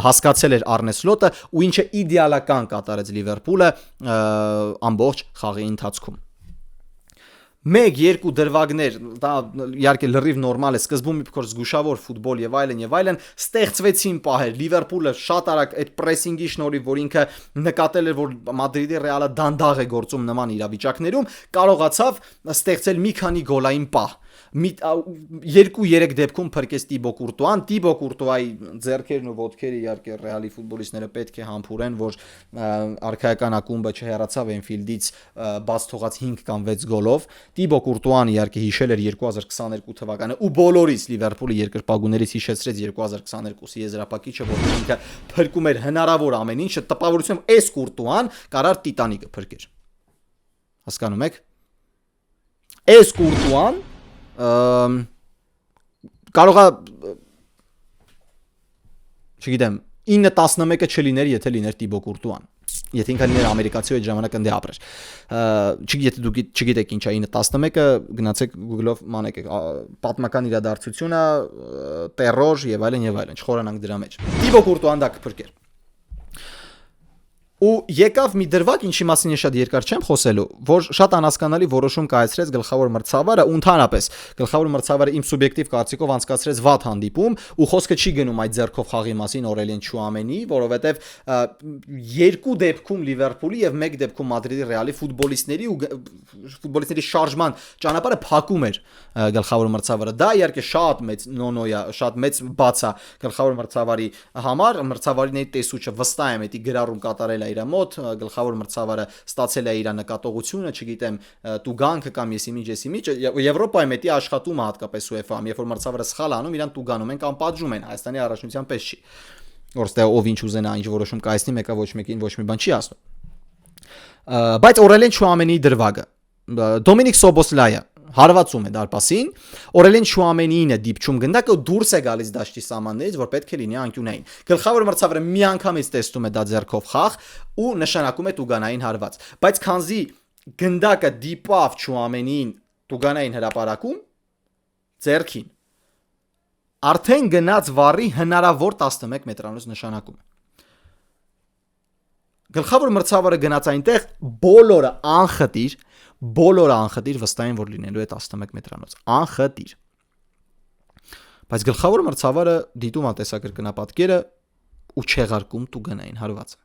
հասկացել էր Արնե Սլոտը ու ինչը իդեալական կատարեց Լիվերպուլը ամբողջ խաղի ընթացքում։ 1-2 դրվագներ, դա իհարկե լրիվ նորմալ է, սկզբում մի փոքր զգուշավոր ֆուտբոլ եւ այլն, ստեղծվեցին պահեր։ Լիվերպուլը շատ արագ այդ պրեսինգի շնորհիվ, որ ինքը նկատել էր, որ Մադրիդի Ռեալը դանդաղ է գործում նման իրավիճակներում, կարողացավ ստեղծել մի քանի գոլային պահ։ 2-3 դեպքում փրկեց Տիբո Կուրտուան։ Տիբո Կուրտուայի ձեռքերն ու ոտքերը իհարկե Ռեալի ֆուտբոլիստները պետք է համբուրեն, որ արքայական ակումբը չհեռացավ Էնֆիլդից բաց թողած 5 կամ 6 գոլով։ Տիբո Կուրտուան իհարկե հիշել էր 2022 թվականը ու բոլորիս Լիվերպուլի երկրպագուներից հիշեցրեց 2022-ի եզրափակիչը, որտեղ ինքը փրկում էր հնարավոր ամեն ինչը, տպավորությամբ այս Կուրտուան կարար Տիտանիկը փրկեր։ Հասկանում եք։ Այս Կուրտուան կարող է չգիտեմ 9-11-ը չլիներ, եթե լիներ Տիբո Կուրտուան։ Եթե ինքը լիներ ամերիկացի ու այդ ժամանակ ընդ ապրեր։ Չգիտեք դուք չգիտեք ինչ է 9-11-ը, գնացեք Google-ով մանեք պատմական իրադարձությունը, տերոր եւ այլն, չխորանանք դրա մեջ։ Տիբո Կուրտուան դա կփրկեր։ Ու եկավ մի դրվագ, ինչի մասին ես շատ երկար չեմ խոսելու, որ շատ անհասկանալի որոշում կայացրեց գլխավոր մրցավարը ու ընդհանրապես գլխավոր մրցավարը իմ սուբյեկտիվ կարծիքով անցկացրեց վատ հանդիպում ու խոսքը չի գնում այդ ձեռքով խաղի մասին Օրելիեն Չուամենի, որովհետև երկու դեպքում Լիվերպուլի եւ մեկ դեպքում Մադրիդի Ռեալի ֆուտբոլիստների շարժման ճանապարհը փակում էր գլխավոր մրցավարը։ Դա իհարկե շատ մեծ նոնոյա, շատ մեծ բաց է գլխավոր մրցավարի համար, մրցավարիների տեսուչը վստահ եմ էդի գրառում կատարել իր մոտ, գլխավոր մրցավարը ստացել է իր նկատողությունը, չգիտեմ, տուգանքը կամ եսիմիջ, Եվրոպայում էդի աշխատում է հատկապես UEFA-ում, երբ որ մրցավարը սխալ անում, իրան տուգանում են կամ պատժում են, Հայաստանի առաջնության պես չի։ Որստեղ ով ինչ ուզենա, ինչ որոշում կայացնի, մեկը ոչ մեկին ոչ մի բան չի ասում։ Բայց Օրելիեն Չուամենի դրվագը, Դոմինիկ Սոբոսլայը հարվածում է դարպասին, Օրելիեն Չուամենին է դիպչում գնդակը դուրս է գալիս դաշտի սահմաններից, որ պետք է լինի անկյունային։ Գլխավոր մրցավարը միանգամից տեսնում է դա ձեռքով խաղ ու նշանակում է տուգանային հարված։ Բայց քանզի գնդակը դիպավ Չուամենին տուգանային հրապարակում ձեռքին, արդեն գնաց վառի հնարավոր 11 մետրանոց նշանակում է։ Գլխավոր մրցավարը գնաց այնտեղ բոլորը անխտիր վստահ են որ լինելու է 11 մետրանոց անխտիր։ Բայց գլխավոր մրցավարը դիտում է տեսակրկնապատկերը ու չեղարկում տուգանային հարվածը։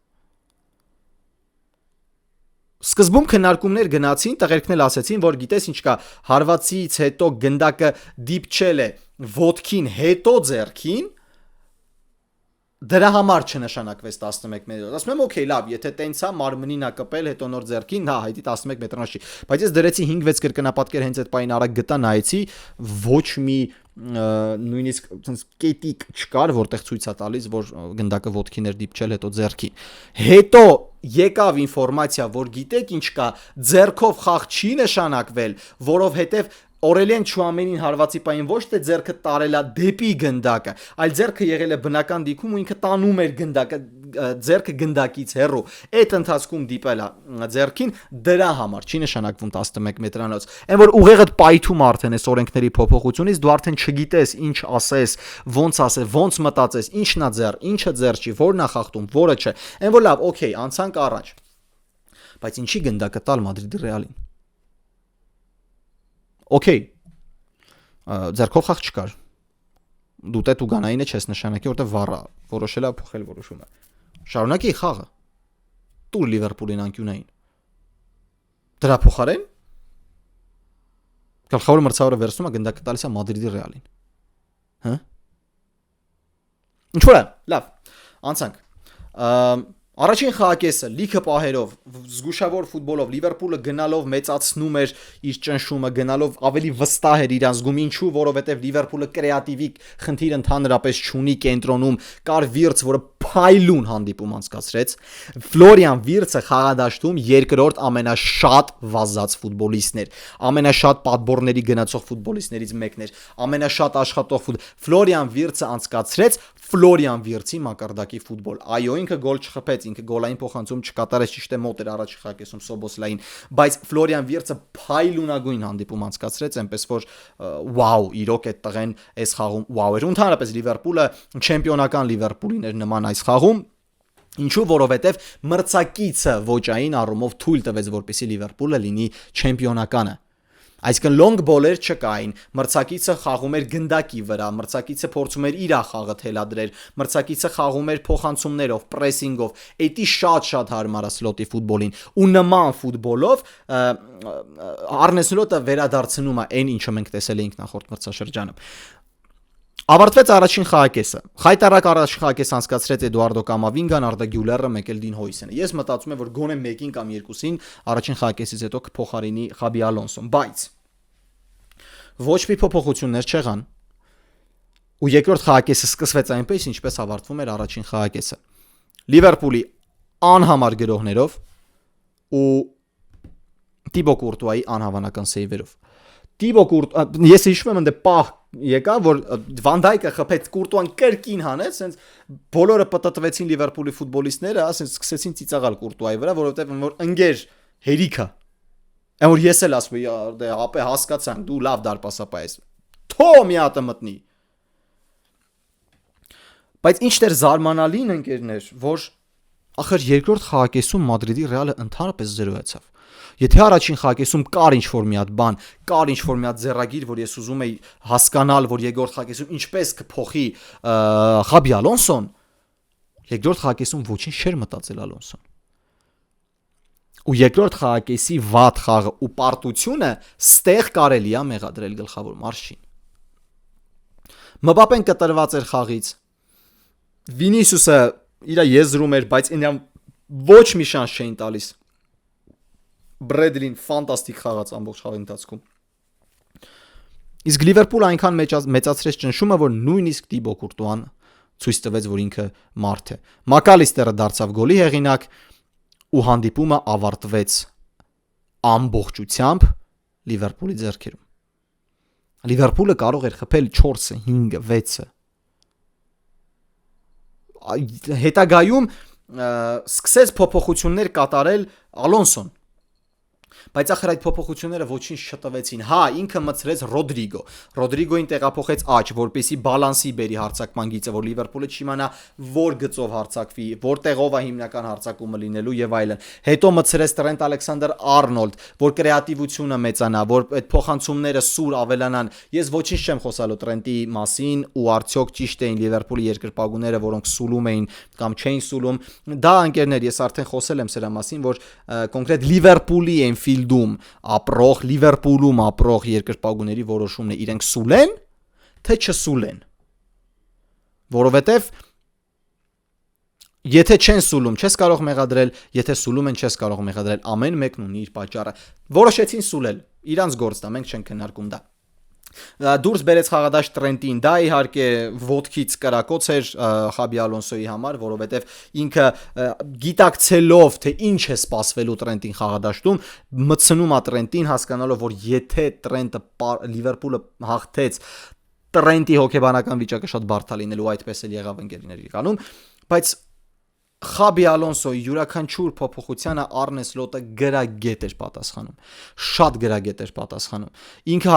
Սկզբում քննարկումներ գնացին, տղերքն էլ ասեցին, որ գիտես ինչ կա, հարվածից հետո գնդակը դիպչել է ոտքին հետո ձեռքին, դրա համար չնշանակվեց 11 մետրանոց։ Ասում եմ, օքեյ, լավ, եթե տենց է մարմնին է կպել, հետո նոր ձեռքին, հա, հայտի 11 մետրանոց չի։ Բայց ես դրեցի 5-6 կրկնապատկեր հենց այդ պահին արագ գտա նայեցի, ոչ մի նույնիսկ ցենց կետիկ չկար, որտեղ ցույց է տալիս, որ գնդակը ոտքին էր դիպչել, հետո ձեռքին։ Հետո եկավ ինֆորմացիա, որ գիտեք ինչ կա, ձեռքով խաղ չի նշանակվել, որովհետև Օրելիեն Չուամենին հարվածի պահին ոչ թե ձեռքը տարել է դեպի գնդակը, այլ ձեռքը եղել է բնական դիրքում ու ինքը տանում էր գնդակը, ձեռքը գնդակից հեռու։ Այդ ընթացքում դիպել է ձեռքին, դրա համար չի նշանակվում 11 մետրանոց։ Այն որ ուղեղը պայթում արդեն այս օրենքների փոփոխությունից, դու արդեն չգիտես ինչ ասես, ոնց մտածես, ինչն է ձեռ, ինչը ձեռ չի, որն է խախտում, որը չէ։ Այն որ լավ, օքեյ, անցանք առաջ։ Բայց ինչի գնդակը տալ Մադրիդի Ռեալին։ Okay, ձեռքով խաղ չկար։ Դու տե տուգանայինը չես նշանակի, որտեղ վառա, որոշել է փոխել որոշումը։ Շարունակի խաղը։ Տուր Լիվերպուլին անկյունային։ Դրա փոխարեն գլխավոր մրցավարը վերցնում է գնդակը տալիս է Մադրիդի Ռեալին։ Հա։ Ինչ որ է, լավ, անցանք։ Առաջին խաղակեսը լիքը պահերով զգուշավոր ֆուտբոլով Լիվերպուլը գնալով մեծացնում էր իր ճնշումը, գնալով ավելի վստահ էր իրան զգում, ինչու, որովհետև Լիվերպուլը կրեատիվի խնդիր ընդհանրապես չունի կենտրոնում, կար Վիրց, որը փայլուն հանդիպում անցկացրեց։ Ֆլորիան Վիրցը խաղադաշտում երկրորդ ամենաշատ վազած ֆուտբոլիստն էր, ամենաշատ պատբորների գնացող ֆուտբոլիստներից մեկն էր, ամենաշատ աշխատող Ֆլորիան Վիրցը անցկացրեց Ֆլորիան Վիրցի մակարդակի ֆուտբոլ։ Այո, ինքը գոլ չխփեց, ինքը գոլային փոխանցում չկատարեց, ճիշտ է, մոտ էր առաջի խաղակեսում Սոբոսլային, բայց Ֆլորիան Վիրցը փայլունագույն հանդիպում անցկացրեց, այնպես որ վաու, իրոք այդ տղեն այս խաղում վաու էր։ Ընդհանրապես Լիվերպուլը չեմպիոնական Լիվերպուլին էր նման այս խաղում, ինչու, որովհետև մրցակիցը ոճային առումով թույլ տվեց, որպեսզի Լիվերպուլը լինի չեմպիոնականը։ Այսինքն լոնգ բոլեր չկային, մրցակիցը խաղում էր գնդակի վրա, մրցակիցը փորձում էր իր խաղը թելադրել, մրցակիցը խաղում էր փոխանցումներով, պրեսինգով, էդի շատ հարմար է սլոտի ֆուտբոլին ու նման ֆուտբոլով Արնե Սլոտը վերադարձնում է այն, ինչը մենք տեսել էինք նախորդ մրցաշրջանում։ Ավարտվեց առաջին խաղակեսը։ Խայտարակ առաջին խաղակեսը անցկացրեց Էդուարդո Կամավինգան, Արդա Գյուլերը, մեկ էլ Դին Հոյսենը։ Ես մտածում եմ, որ գոնե մեկին կամ երկուսին առաջին խաղակեսից հետո կփոխարինի Խաբի Ալոնսոն, բայց ոչ մի փոփոխություններ չեղան։ Ու երկրորդ խաղակեսը սկսվեց այնպես, ինչպես ավարտվում էր առաջին խաղակեսը։ Լիվերպուլի անհամար գրողներով ու Տիբո Կուրտուայի անհավանական սեյվերով։ Տիբո ես հիշում եմ ընդ պահ եկա որ Վան Դայկը խփեց Կուրտուան կրկին հանեց, ասենց բոլորը պատտվեցին Լիվերպուլի ֆուտբոլիստները, ասենց սկսեցին ծիծաղալ Կուրտուայի վրա, որովհետև որ ընկեր հերիքա։ Այն որ ես էլ ասում եմ, դե ապե հասկացանք, դու լավ դարպասապահ ես։ Թո մի հատ մտնի։ Բայց ինչ դեր զարմանալին ընկերներ, որ ախր երկրորդ խաղակեսում Մադրիդի Ռեալը ընդհանրապես 0 եցավ։ Եթե առաջին խաղակեսում կար ինչ-որ մի հատ բան, կար ինչ-որ մի հատ ձեռագիր, որ ես ուզում եի հասկանալ, որ երկրորդ խաղակեսում ինչպես կփոխի Խաբի Ալոնսոն, երկրորդ խաղակեսում ոչինչ չէր մտածել Ալոնսոն։ Ու երկրորդ խաղակեսի վատ խաղը ու պարտությունը ստեղ կարելի է մեղադրել գլխավոր մարշին։ Մբապեն կտրված էր խաղից։ Վինիսիուսը իր եզրում էր, բայց ինձ ոչ մի շանս չէին տալիս։ Բրեդլին ֆանտաստիկ խաղաց ամբողջ խաղի ընթացքում։ Իսկ Լիվերպուլը այնքան մեծացրեց ճնշումը, որ նույնիսկ Տիբո Կուրտուան ցույց տվեց, որ ինքը մարդ է։ Մակալիստերը դարձավ գոլի հեղինակ ու հանդիպումը ավարտվեց ամբողջությամբ Լիվերպուլի ձեռքերում։ Լիվերպուլը կարող էր խփել 4-ը, 5-ը, 6-ը։ Հետագայում սկսեց փոփոխություններ կատարել Ալոնսոն, բայց ախր այդ փոփոխությունները ոչինչ չտվեցին։ Հա, ինքը մցրեց Ռոդրիգոին տեղափոխեց աջ, որպեսի բալանսի բերի հարձակման գիծը, որ Լիվերպուլը չիմանա որ գծով հարձակվի, որտեղով է հիմնական հարձակումը լինելու եւ այլն։ Հետո մցրեց Տրենտ Ալեքսանդր-Արնոլդ, որ կրեատիվությունը մեծանա, որ այդ փոխանցումները սուր ավելանան։ Ես ոչինչ չեմ խոսալու Տրենտի մասին ու արդյոք ճիշտ էին Լիվերպուլի երկրպագուները, որոնք սուլում էին կամ չէին սուլում։ Դա ընկերներ, ես արդեն խոսել եմ սրա մասին, որ կոնկրետ Լիվերպուլի են ֆիլդում ապրող, Լիվերպուլում ապրող երկրպագուների որոշումն է իրենք սուլեն, թե չսուլեն։ Որովհետև եթե չեն սուլում, չես կարող մեղադրել, եթե սուլում են, չես կարող մեղադրել, ամեն մեկն ունի իր պատճառը։ Որոշեցին սուլել, իրանց գործն է, մենք չենք քննարկում դա։ Դուրս բերեց խաղադաշտ Տրենտին, դա իհարկե ոտքից կրակոց էր Խաբի Ալոնսոյի համար, որովհետև ինքը գիտակցելով, թե ինչ է սպասվելու Տրենտին խաղադաշտում, մտցնում է Տրենտին, հասկանալով, որ եթե Տրենտը Լիվերպուլը հաղթեց, Տրենտի հոգեբանական վիճակը շատ բարդ է լինելու, այդպես էլ եղավ ընկերների անում, բայց Խաբի Ալոնսոյի յուրաքանչյուր փոփոխությանը Արնե Սլոտը գրագետ էր պատասխանում, շատ գրագետ էր պատասխանում։ Ինքը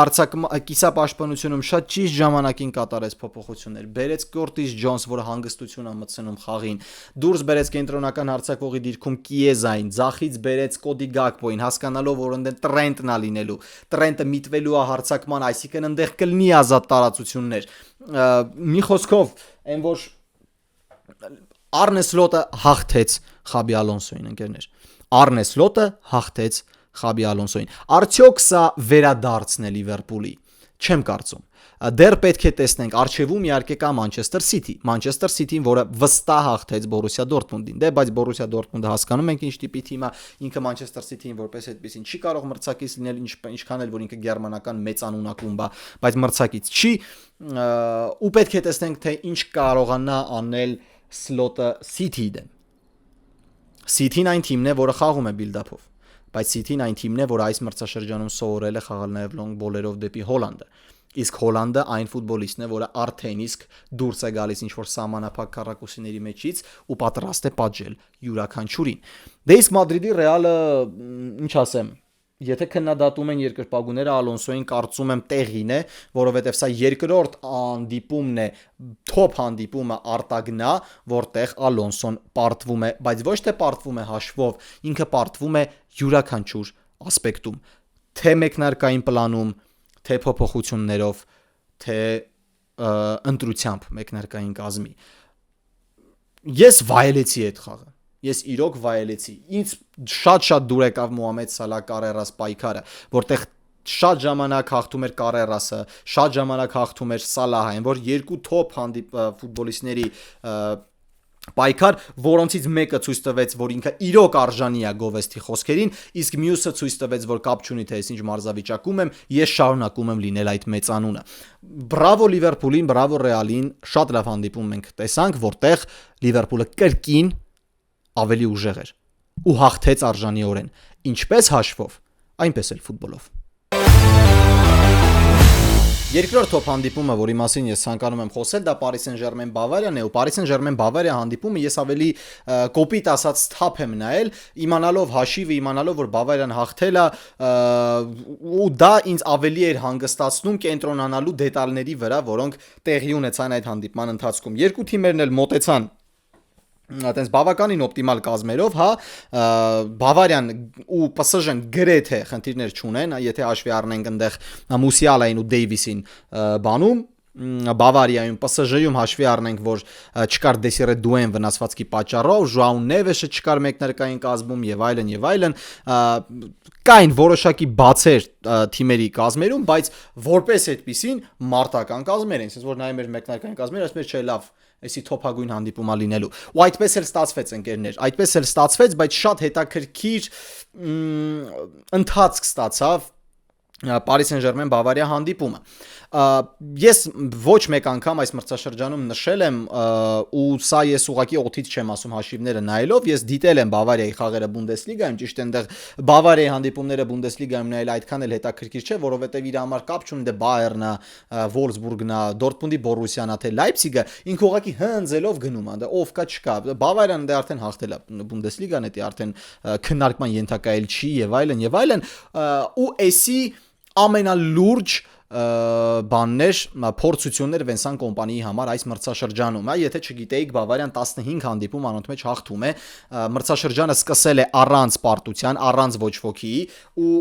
կիսապաշտպանությունում շատ ճիշտ ժամանակին կատարեց փոփոխություններ, բերեց Կորտիս Ջոնս, որը հանգստություն է մտցնում խաղին, դուրս բերեց կենտրոնական հարձակվողի դիրքում Կիեզային, ձախից բերեց Կոդի Գակպոին, հասկանալով, որ ընդդեմ Տրենտն է լինելու, Տրենտը միտվելու է հարձակման, այսինքն ընդեղ կլինի ազատ տարածություններ։ Մի խոսքով, այն որ Արնե Սլոտը հաղթեց Խաբի Ալոնսոյին, ընկերներ։ Արնե Սլոտը հաղթեց Խաբի Ալոնսոյին։ Արդյոք սա վերադարձն է Լիվերպուլի։ Չեմ կարծում։ Դեռ պետք է տեսնենք, արչևում իհարկե կա Մանչեսթեր Սիթի։ Մանչեսթեր Սիթին, որը վստահ հաղթեց Բորուսիա Դորտմունդին։ Դե բայց Բորուսիա Դորտմունդը հասկանում ենք ինչ տիպի թիմ է, ինքը Մանչեսթեր Սիթին որպես այդպեսին չի կարող մրցակից լինել, ինչքան էլ որ ինքը գերմանական մեծ անունակում բա, բայց մրցակից չի, ու պետք է տեսնենք թե ինչ կարողանա անել Սլոտը Սիթիի դեմ։ Սիթին այն թիմն է, որը խաղում է բիլդափով, բայց Սիթին այն թիմն է, որը այս մրցաշրջանում սովորել է խաղալ նաև լոնգ բոլերով դեպի Հոլանդը։ Իսկ Հոլանդը այն ֆուտբոլիստն է, որը արդեն իսկ դուրս է գալիս ինչ-որ սահմանափակ քառակուսիների մեջից ու պատրաստ է պատժել յուրաքանչյուրին։ Դե իսկ Մադրիդի Ռեալը, ինչ ասեմ, եթե քննադատում են երկրպագուները, Ալոնսոյին կարծում եմ տեղին է, որովհետև սա երկրորդ հանդիպումն է, թոփ հանդիպումը արտագնա, որտեղ Ալոնսոն պարտվում է, բայց ոչ թե պարտվում է հաշվով, ինքը պարտվում է յուրաքանչյուր ասպեկտում, թե մեկնարկային պլանում, թե փոփոխություններով, թե ընտրությամբ մեկնարկային կազմի։ Ես վայելեցի այդ խաղը։ Ես իրոք վայելեցի։ Ինձ շատ դուր եկավ Մոհամեդ Սալա Կարերաս պայքարը, որտեղ շատ ժամանակ հաղթում էր Կարերասը, շատ ժամանակ հաղթում էր Սալահը, որ երկու թոփ ֆուտբոլիստների պայքար, որոնցից մեկը ցույց տվեց, որ ինքը իրոք արժանի է Գովեստի խոսքերին, իսկ մյուսը ցույց տվեց, որ կապ չունի թե ես ինչ մարզավիճակում եմ, ես շարունակում եմ լինել այդ մեծանունը։ Բրավո Լիվերպուլին, բրավո Ռեալին, շատ լավ հանդիպում մենք տեսանք, որտեղ Լիվերպուլը կրկին ավելի ուժեղ էր ու հաղթեց արժանիորեն, ինչպես հաշվով, այնպես էլ ֆուտբոլով։ Երկրորդ top հանդիպումը, որի մասին ես ցանկանում եմ խոսել, դա Paris Saint-Germain Բավարիան է, ու Paris Saint-Germain Բավարիա հանդիպումը ես ավելի կոպիտ ասած թափ եմ նայել, իմանալով հաշիվը, իմանալով որ Բավարիան հաղթել է, ու դա ինձ ավելի էր հանգստացնում կենտրոնանալու դետալների վրա, որոնք տեղի ունեցան այդ հանդիպման ընթացքում։ Երկու թիմերն էլ մոտեցան այտենց բավականին օպտիմալ կազմերով, հա, Բավարիան ու PSG-ն գրեթե խնդիրներ չունեն, եթե հաշվի առնենք այնտեղ Մուսիալային ու Դեյվիսին բանում, Բավարիայում, PSG-ում հաշվի առնենք, որ չկար Դեսիրե Դուեն վնասվածքի պատճառով, Ժուաու Նևեշը չկար մեկնարկային կազմում եւ այլն, կային որոշակի բացեր թիմերի կազմերում, բայց որպես այդպեսին մարտական կազմեր են, ասես որ նայում էր մեկնարկային կազմեր, ասում էր չէ լավ այսի թոփագույն հանդիպումա լինելու։ Ու այդպես էլ ստացվեց ընկերներ, այդպես էլ ստացվեց, բայց շատ հետաքրքիր ընթացք ստացավ Paris Saint-Germain Բավարիա հանդիպումը։ Ես ոչ մեկ անգամ այս մրցաշրջանում նշել եմ ու սա ես ուղղակի օթից չեմ ասում հաշիվները նայելով, ես դիտել եմ Բավարիայի խաղերը Բունդեսլիգայում, ճիշտ այնտեղ Բավարիայի հանդիպումները Բունդեսլիգայում նայել այդքան էլ հետաքրքիր չէ, որովհետև իր համար կապ չունի դե Բայերնը, Վոլսբուրգն է, Դորտմունդի Բորուսիան է, թե Լայպցիգը, ինքը ուղղակի հնձելով գնում է, դե ով կա չկա։ Բավարիան դե արդեն հաղթել է Բունդեսլիգան, դա արդեն քննարկման ենթակա էլ չի եւ այլն, ու էսի ամենալուրջ բաններ, փորձություններ Վենսան Կոմպանիի համար այս մրցաշրջանում, եթե չգիտեիք Բավարիան 15 հանդիպում անոնց մեջ հաղթում է, մրցաշրջանը սկսել է առանց պարտության, առանց ոչ ոքի ու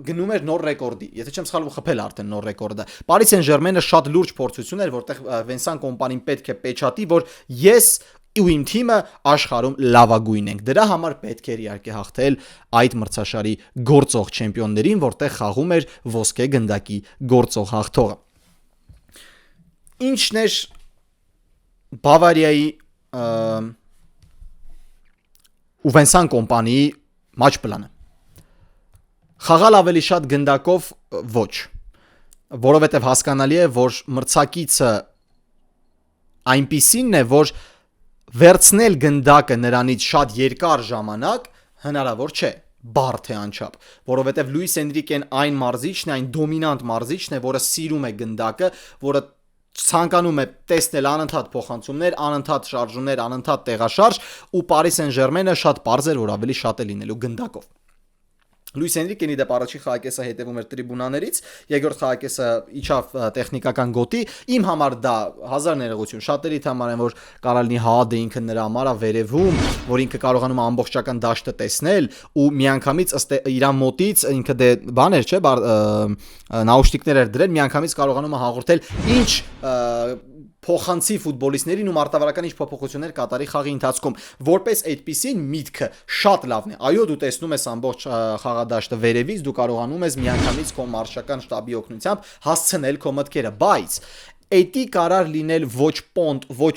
գնում էր նոր ռեկորդի, եթե չեմ սխալվում խփել արդեն նոր ռեկորդը։ Paris Saint-Germain-ը շատ լուրջ փորձություն էր, որտեղ Վենսան Կոմպանին պետք է պեչատի, որ ես ու իմ թիմը աշխարհում լավագույնն ենք։ Դրա համար պետք էր իհարկե հաղթել այդ մրցաշարի գործող չեմպիոններին, որտեղ խաղում էր ոսկե գնդակի գործող հաղթողը։ Ինչն էր Բավարիայի ու Վենսան Կոմպանիի մաչ պլանը։ Խաղալ ավելի շատ գնդակով ոչ, որովհետև հասկանալի է, որ մրցակիցը այնպիսինն է, որ վերցնել գնդակը նրանից շատ երկար ժամանակ հնարավոր չէ, բարդ է անչափ, որովհետև Լուիս Էնրիկեն այն մարզիչն է, այն դոմինանտ մարզիչն է, որը սիրում է գնդակը, որը ցանկանում է տեսնել անընդհատ փոխանցումներ, անընդհատ շարժումներ, անընդհատ տեղաշարժ, ու Paris Saint-Germain-ը շատ པարզ էր, որ ավելի շատ է լինելու գնդակով։ Լուիս Էնրիկենի դեպ առաջին խաղակեսը հետևում էր տրիբունաներից, երկրորդ խաղակեսը իջավ տեխնիկական գոտի, իմ համար դա հազար ներողություն, շատերի համար են, որ կարա լինի հադ է ինքը նրա համար է վերևում, որ ինքը կարողանում է ամբողջական դաշտը տեսնել ու միանգամից ըստ իր մոտից ինքը դե բաներ չէ, նաուշնիկներ էր դրել, միանգամից կարողանում է հաղորդել ինչ փոխանցի ֆուտբոլիստներին ու մարտավարական ինչ փոփոխություններ կատարի խաղի ընթացքում, որպես այդպիսին միտքը շատ լավն է։ Այո, դու տեսնում ես ամբողջ խաղադաշտը վերևից, դու կարողանում ես միանգամից քո մարշական շտաբի օգնությամբ հասցնել քո մտքերը, բայց Էդի կարար լինել ոչ պոնտ, ոչ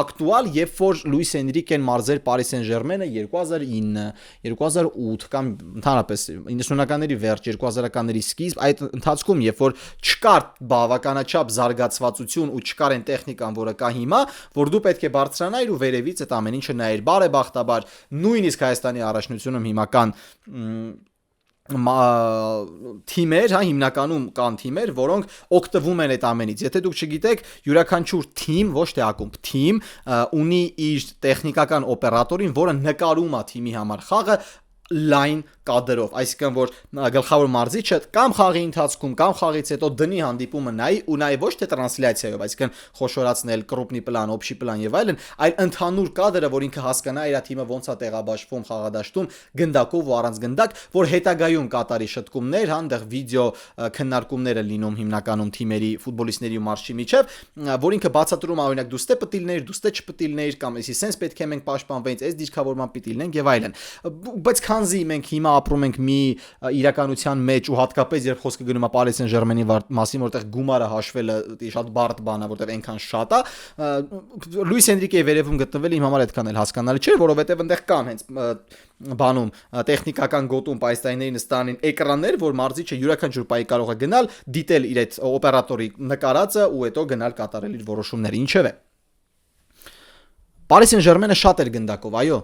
ակտուալ, երբ որ Լուիս Էնրիկեն մարզեր Paris Saint-Germain-ը 2009, 2008 կամ ընդհանրապես 90-ականների վերջ, 2000-ականների սկիզբ, այդ ընթացքում, երբ որ չկար բավականաչափ զարգացվածություն ու չկար այն տեխնիկան, որը կա հիմա, որ դու պետք է բարձրանայր ու վերևից այդ ամեն ինչը նայեր։ Բարեբախտաբար, նույնիսկ Հայաստանի առաջնությունում հիմական թիմեր, հա, հիմնականում կան թիմեր, որոնք օգտվում են այդ ամենից։ Եթե դուք չգիտեք, յուրաքանչյուր թիմ, ոչ թե ակումբ, թիմ ունի իր տեխնիկական օպերատորին, որը նկարում է թիմի համար խաղը լայն կադրով, այսինքն որ գլխավոր մարզիչը կամ խաղի ընթացքում կամ խաղից հետո դնի հանդիպումը նայի ու նայի ոչ թե տրանսլյացիայով, այսինքն խոշորացնել կրուպնի պլան, օբշի պլան եւ այլն, այլ ընդհանուր կադրը, որ ինքը հասկանա իր թիմը ոնց է տեղաբաշխվում խաղադաշտում գնդակով ու առանց գնդակ, որ հետագայում կատարի շտկումներ, հանդեղ վիդեո քննարկումները լինում հիմնականում թիմերի ֆուտբոլիստների ու մարզչի միջև, որ ինքը բացատրում է օրինակ դուստե պտիլներ, դուստե չպտիլներ կամ էսի սենց պետք է մենք պաշտպանվենք, այս դիրքավորման պիտի լինենք եւ այլն, բայց քանզի մենք հիմա ապրում ենք մի իրականության մեջ ու հատկապես երբ խոսքը գնում է Paris Saint-Germain-ի մասին, որտեղ գումարը հաշվելը շատ բարդ բան է, որտեղ այնքան շատ է, Լուիս Էնրիկեի վերևում գտնվելը իմ համար այդքան էլ հասկանալի չէ, որովհետև այնտեղ կան հենց բանում տեխնիկական գոտում պայստայինների նստանին էկրաններ, որ մարզիչը յուրաքանչյուր պայի կարող է գնալ, դիտել իր այդ օպերատորի նկարածը ու հետո գնալ կատարել իր որոշումները, ինչև է։ Paris Saint-Germain-ը շատ էր գնդակով, այո,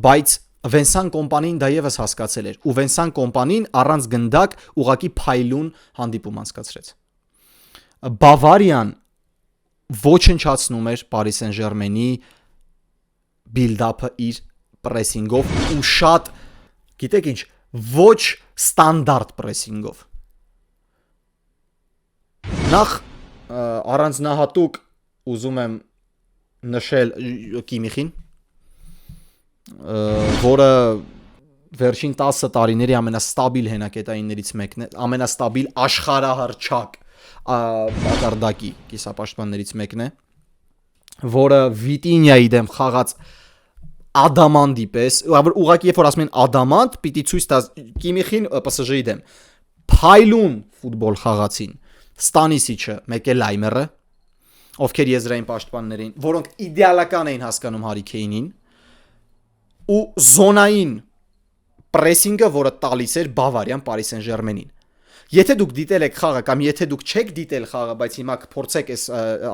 բայց Վենսան Կոմպանին դա եւս հասկացել էր ու Վենսան Կոմպանին առանց գնդակ ուղակի փայլուն հանդիպում անցկացրեց։ Բավարիան ոչնչացնում էր Paris Saint-Germain-ի build-up-ը իր պրեսինգով ու շատ, գիտեք ինչ, ոչ ստանդարտ պրեսինգով։ Նախ առանձնահատուկ ուզում եմ նշել Կիմիխին, որը վերջին 10 տարիների ամենաստաբիլ հենակետայիններից մեկն է, ամենաստաբիլ աշխարհահռչակ մակարդակի կիսապաշտպաններից մեկն է, որը Վիտինյայի դեմ խաղաց ադամանտի պես, ուղղակի երբ որ ասում են ադամանտ, պիտի ցույց տա Կիմիխին PSG-ի դեմ։ Փայլուն ֆուտբոլ խաղացին Ստանիսիչը, մեկ էլ Լայմերը, ովքեր եզրային պաշտպաններ էին, որոնք իդեալական էին հասկանում Հարի Քեյնին, ու զոնային պրեսինգը, որը տալիս էր Բավարիան Paris Saint-Germain-ին։ Եթե դուք դիտել եք խաղը կամ եթե դուք չեք դիտել խաղը, բայց հիմա կփորձեք այս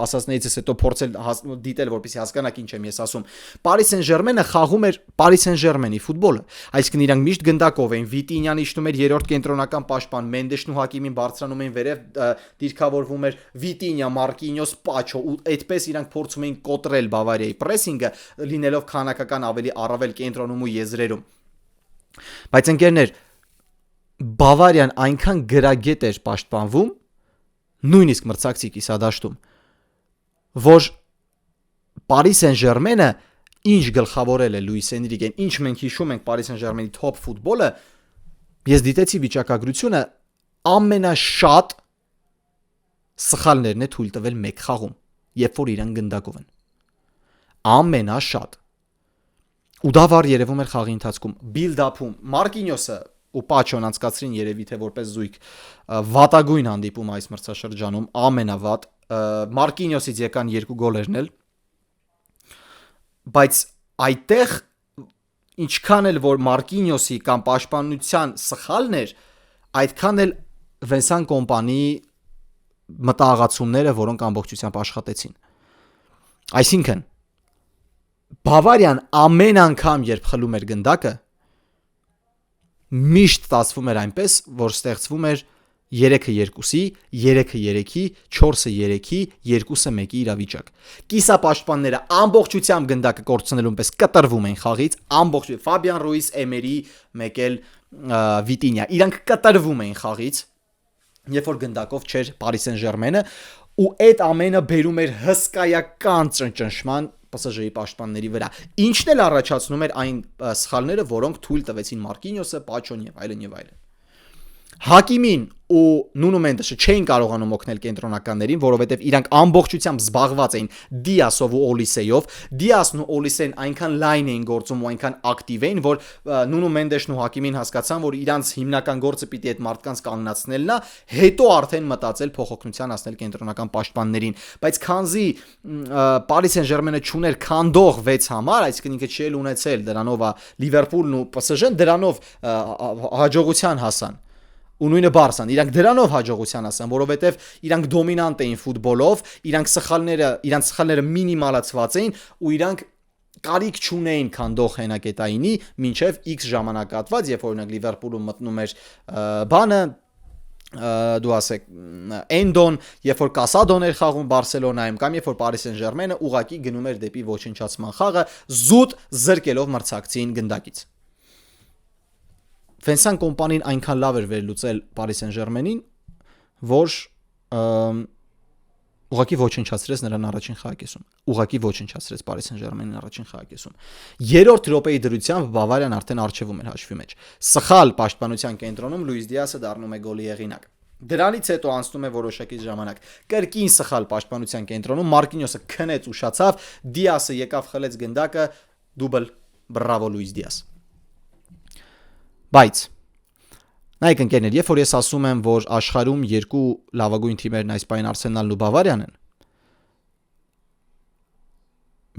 ասածներից հետո փորձել դիտել, որպեսզի հասկանաք ինչ եմ ես ասում։ Paris Saint-Germain-ը խաղում էր Paris Saint-Germain-ի ֆուտբոլը, այսինքն իրանք միշտ գնդակով էին, Վիտինյան իջնում էր երրորդ կենտրոնական պաշտպան, Մենդեշն ու Հակիմին բարձրանում էին վերև, դիրքավորվում էր Վիտինյա, Մարկինյոս, Պաչո, ու այդպես իրանք փորձում էին կոտրել Բավարիայի պրեսինգը, լինելով քանակական ավելի առավել կենտրոնում ու եզրերում։ Բայց ընկերներ, Բավարիան այնքան գրագետ էր պաշտպանվում, նույնիսկ մրցակցի կիսադաշտում, որ Paris Saint-Germain-ը ինչ գլխավորել է Լուիս Էնրիկեն, ինչ մենք հիշում ենք Paris Saint-Germain-ի top ֆուտբոլը, ես դիտեցի վիճակագրությունը, ամենաշատ սխալներն է թույլ տվել մեկ խաղում, երբ որ իրան գնդակով են։ Ամենաշատ։ Ու դա վառ երևում էր խաղի ընթացքում, build-up-ում Մարկինյոսը ու Պաչոն անցկացրին երևի թե որպես զույգ վատագույն հանդիպում այս մրցաշրջանում, ամենավատ, Մարկինյոսից եկան 2 գոլերն էլ, բայց այդտեղ ինչքան էլ որ Մարկինյոսի կամ պաշտպանության սխալն էր, այդքան էլ Վենսան Կոմպանիի մտահղացումները, որոնք ամբողջությամբ աշխատեցին։ Այսինքն Բավարիան ամեն անգամ երբ խլում էր գնդակը, միշտ ստացվում էր այնպես, որ ստեղծվում էր 3-2-ի, 3-3-ի, 4-3-ի, 2-1-ի իրավիճակ։ Կիսապաշտպանները ամբողջությամբ գնդակը կորցնելուն պես կտրվում են խաղից, ամբողջ Ֆաբիան Ռուիս, Էմերի, մեկ էլ Վիտինյա, իրանք կտրվում են խաղից, երբ որ գնդակով չէր Paris Saint-Germain-ը, ու այդ ամենը բերում էր հսկայական ճնճնշման PSG-ի պաշտպանների վրա։ Ինչն էլ առաջացնում էր այն սխալները, որոնք թույլ տվեցին Մարկինյոսը, Պաչոն եւ այլն եւ այլն։ Հակիմին ու Նունո Մենդեշը չէին կարողանում օգնել կենտրոնականներին, որովհետև իրանք ամբողջությամբ զբաղված էին Դիասով ու Օլիսեյով։ Դիասն ու Օլիսեն այնքան լայն էին գործում ու այնքան ակտիվ էին, որ Նունո Մենդեշն ու Հակիմին հասկացան, որ իրանց հիմնական գործը պիտի այդ մարդկանց կանգնացնելն է, հետո արդեն մտածել փոխօգնության հասնել կենտրոնական պաշտպաններին։ Բայց քանզի Paris Saint-Germain-ը չուներ քանդող 6 համար, այսինքն ինքը չի ունեցել դրանով Լիվերպուլն ու PSG-ն դրանով հաջողության հասան։ Ու նույնը Բարսան, իրանք դրանով հաջողության հասան, որովհետև իրանք դոմինանտ էին ֆուտբոլով, իրանք սխալները մինիմալացված էին ու իրանք կարիք չունեին քանդող հենակետայինի մինչև X ժամանակատված, երբ օրինակ Լիվերպուլում մտնում էր բանը, դու ասեք Էնդոն, երբ որ Կասադոն էր խաղում Բարսելոնայում, կամ երբ որ Paris Saint-Germain-ը ուղակի գնում էր դեպի ոչնչացման խաղը, զուտ զրկելով մրցակցին գնդակից։ Վենսան Կոմպանին այնքան լավ էր վերլուծել Paris Saint-Germain-ին, որ ուղղակի ոչնչացրեց նրան առաջին խաղակեսում։ Ուղղակի ոչնչացրեց Paris Saint-Germain-ին առաջին խաղակեսում։ Երրորդ րոպեի դրությամբ Բավարիան արդեն առջևում էր հաշվի մեջ։ Սխալ պաշտպանության կենտրոնում Լուիս Դիասը դառնում է գոլի եղինակ։ Դրանից հետո անցնում է որոշակի ժամանակ։ Կրկին սխալ պաշտպանության կենտրոնում Մարկինյոսը քնեց ուշացավ, Դիասը եկավ խլեց գնդակը, դուբլ, բրավո Լուիս Դիաս։ Բայց նայեք ընկերներ, երբ որ ես ասում եմ, որ աշխարհում երկու լավագույն թիմերն այս պայն Արսենալն ու Բավարիան են,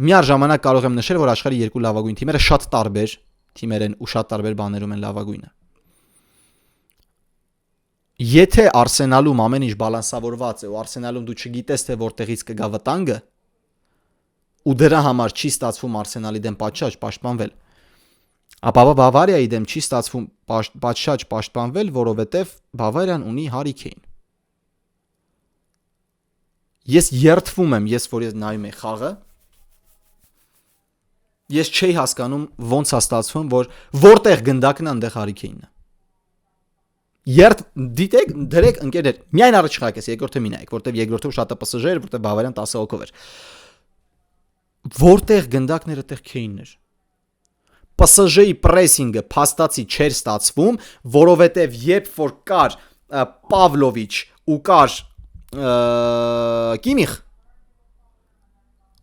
միաժամանակ կարող եմ նշել, որ աշխարհի երկու լավագույն թիմերը շատ տարբեր թիմեր են ու շատ տարբեր բաներում են լավագույնը։ Եթե Արսենալում ամեն ինչ բալանսավորված է ու Արսենալում դու չգիտես թե որտեղից կգա վտանգը, ու դրա համար չի ստացվում Արսենալի դեմ պատշաճ պաշտպանվել, Ապա Բավարիայի դեմ չի ստացվում պատշաճ պաշտպանվել, որովհետև Բավարիան ունի Հարի Քեյն։ Ես երդվում եմ, որ ես նայում եմ խաղը, ես չի հասկանում ոնց է ստացվում, որ որտեղ գնդակն է, այնտեղ Հարի Քեյնն է։ Դիտեք, դրեք ընկերներ, միայն առաջ խաղակես, երկրորդը մի նայեք, որտեղ երկրորդում շատ է PSG էր, որտեղ Բավարիան 10 հոգով էր։ Որտեղ գնդակները, այդտեղ Քեյնն էր։ PSG-ի պրեսինգը փաստացի չէր ստացվում, որովհետև երբ որ կար Պավլովիչ ու կար Կիմիխ,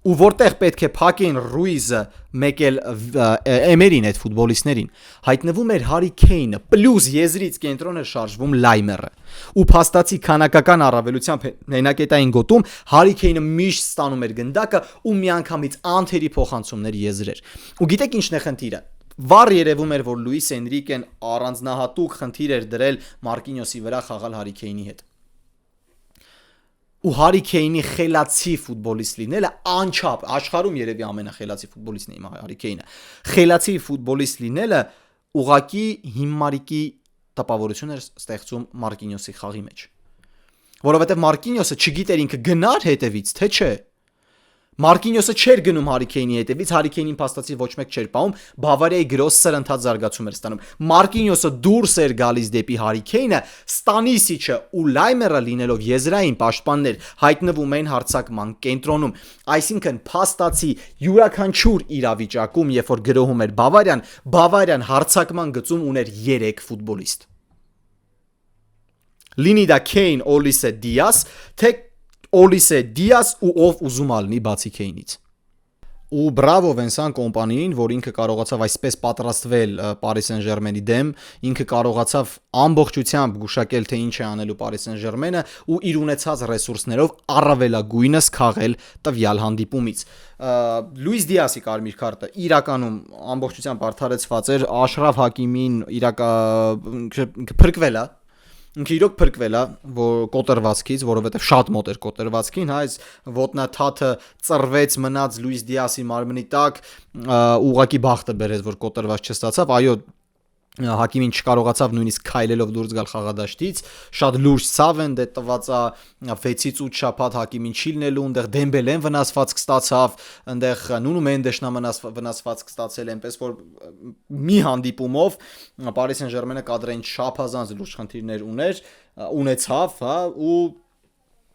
ու որտեղ պետք է փակեն Ռուիզը, մեկ էլ Էմերին այդ ֆուտբոլիստներին, հայտնվում էր Հարի Քեյնը, պլյուս եզրից կենտրոն էր շարժվում Լայմերը։ Ու փաստացի քանակական առավելությամբ հենակետային գոտում Հարի Քեյնը միշտ ստանում էր գնդակը ու միանգամից անթերի փոխանցումներ եզրեր։ Ու գիտեք ինչն է խնդիրը։ Վառ երևում էր, որ Լուիս Էնրիկեն առանձնահատուկ խնդիր էր դրել Մարկինյոսի վրա խաղալ Հարի Քեյնի հետ։ Ու Հարի Քեյնի խելացի ֆուտբոլիստ լինելը անչափ աշխարհում երևի ամենախելացի ֆուտբոլիստն է իմ Հարի Քեյնը։ Խելացի ֆուտբոլիստ լինելը ուղակի հիմարիկի տպավորություն էր ստեղծում Մարկինյոսի խաղի մեջ։ Որովհետև Մարկինյոսը չգիտեր ինքը գնար հետևից, թե չէ։ Մարկինյոսը չէր գնում Հարի Քեյնի հետևից, Հարի Քեյնին փաստացի ոչ մեկ չէր պահում, Բավարիայի գրոս սրընթաց զարգացում էր ստանում։ Մարկինյոսը դուրս էր գալիս դեպի Հարի Քեյնը, Ստանիսիչը ու Լայմերը լինելով եզրային պաշտպաններ հայտնվում էին հարձակման կենտրոնում։ Այսինքն փաստացի յուրաքանչյուր իրավիճակում, երբ որ գրոհում էր Բավարիան հարձակման գծում ուներ 3 ֆուտբոլիստ։ Լինի դա Քեյն, Օլիսե, Դիաս, թե Օլիսե, Դիաս ու ով ուզում ալնի բացի Քեյնից։ Ու բրավո Վենսան կոմպանիին, որ ինքը կարողացավ այսպես պատրաստվել Paris Saint-Germain-ի դեմ, ինքը կարողացավ ամբողջությամբ գուշակել, թե ինչ է անելու Paris Saint-Germain-ը ու իր ունեցած ռեսուրսներով առավելագույնս քաղել տվյալ հանդիպումից։ Լուիս Դիասի կարմիր քարտը իրականում ամբողջությամբ արդարացված էր, Աշրաֆ Հակիմին փրկվել է։ Ինքը իրոք փրկվել է, որ կոտրվածքից, որովհետև շատ մոտ էր կոտրվածքին, այս ոտնաթաթը ծռվեց, մնաց Լուիս Դիասի մարմնի տակ, ուղղակի բախտը բերեց, որ կոտրված չստացավ, այո, Հակիմին չկարողացավ նույնիսկ քայլելով դուրս գալ խաղադաշտից, շատ լուրջ ցավ են դե տված է 6-ից 8 շաբաթ Հակիմին չի լինելու, այնտեղ Դեմբելեն վնասվածք ստացավ, այնտեղ Նունու Մենդեշն վնասվածք ստացել, այնպես որ մի հանդիպումով Paris Saint-Germain-ը կադրային չափազանց լուրջ խնդիրներ ունեցավ, հա, ու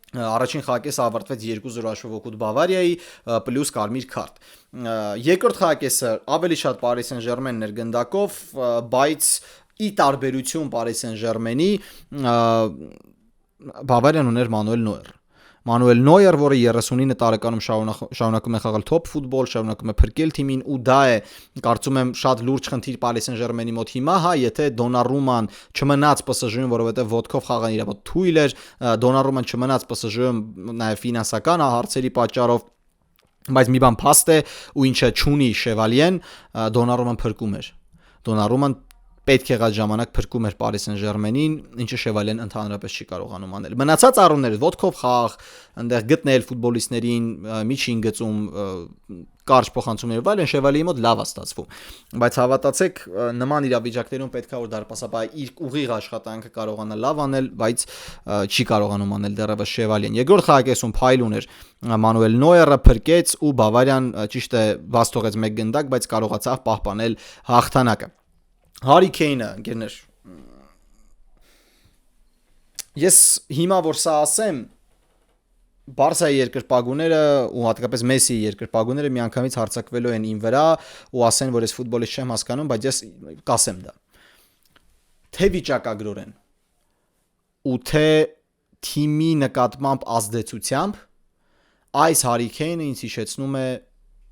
առաջին խաղակեսը ավարտվեց 2-0 հաշվով օգուտ Բավարիայի պլյուս կարմիր քարտ։ Երկրորդ խաղակեսը ավելի շատ Paris Saint-Germain-ն էր գնդակով, բայց ի տարբերություն Paris Saint-Germain-ի Բավարիան ուներ Մանուել Նոյեր, որը 39 տարեկանում շարունակում է խաղալ top ֆուտբոլ, շարունակում է փրկել թիմին ու դա է կարծում եմ շատ լուրջ խնդիր Paris Saint-Germain-ի մոտ հիմա, հա, եթե Դոնառուման չմնաց PSG-ում, որովհետև ոտքով խաղան իր մոտ թույլ էր, Դոնառուման չմնաց PSG-ում նաև ֆինանսական հարցերի պատճառով, բայց մի բան փաստ է ու ինչը չունի Շևալիեն, Դոնառուման փրկում էր։ Դոնառուման պետք եղած ժամանակ փրկում էր Paris Saint-Germain-ին, ինչը Շևալեն ընդհանրապես չի կարողանում անել։ Մնացած առումները ոտքով խաղ, այնտեղ գտնել ֆուտբոլիստներին միջին գծում կարճ փոխանցումներ ու այլն Շևալիի մոտ լավ է ստացվում։ Բայց հավատացեք, նման իրավիճակներում պետք է որ դարպասաբար իր ուղիղ աշխատանքը կարողանա լավ անել, բայց չի կարողանում անել դեռևս Շևալիեն։ Երկրորդ խաղակեսում փայլ ուներ Մանուել Նոյերը փրկեց ու Բավարիան ճիշտ է վաս թողեց մեկ գնդակ, բայց կարողացավ պահպանել հաղթանակը։ Հարի Քեյնը, ընկերներ, ես հիմա որ սա ասեմ, Բարսայի երկրպագուները ու հատկապես Մեսսիի երկրպագուները միանգամից հարձակվելու են իմ վրա ու ասեն, որ ես ֆուտբոլիստ չեմ հասկանում, բայց ես կասեմ դա։ Թե վիճակագրորեն ու թե թիմի նկատմամբ ազդեցությամբ այս Հարի Քեյնը ինձ հիշեցնում է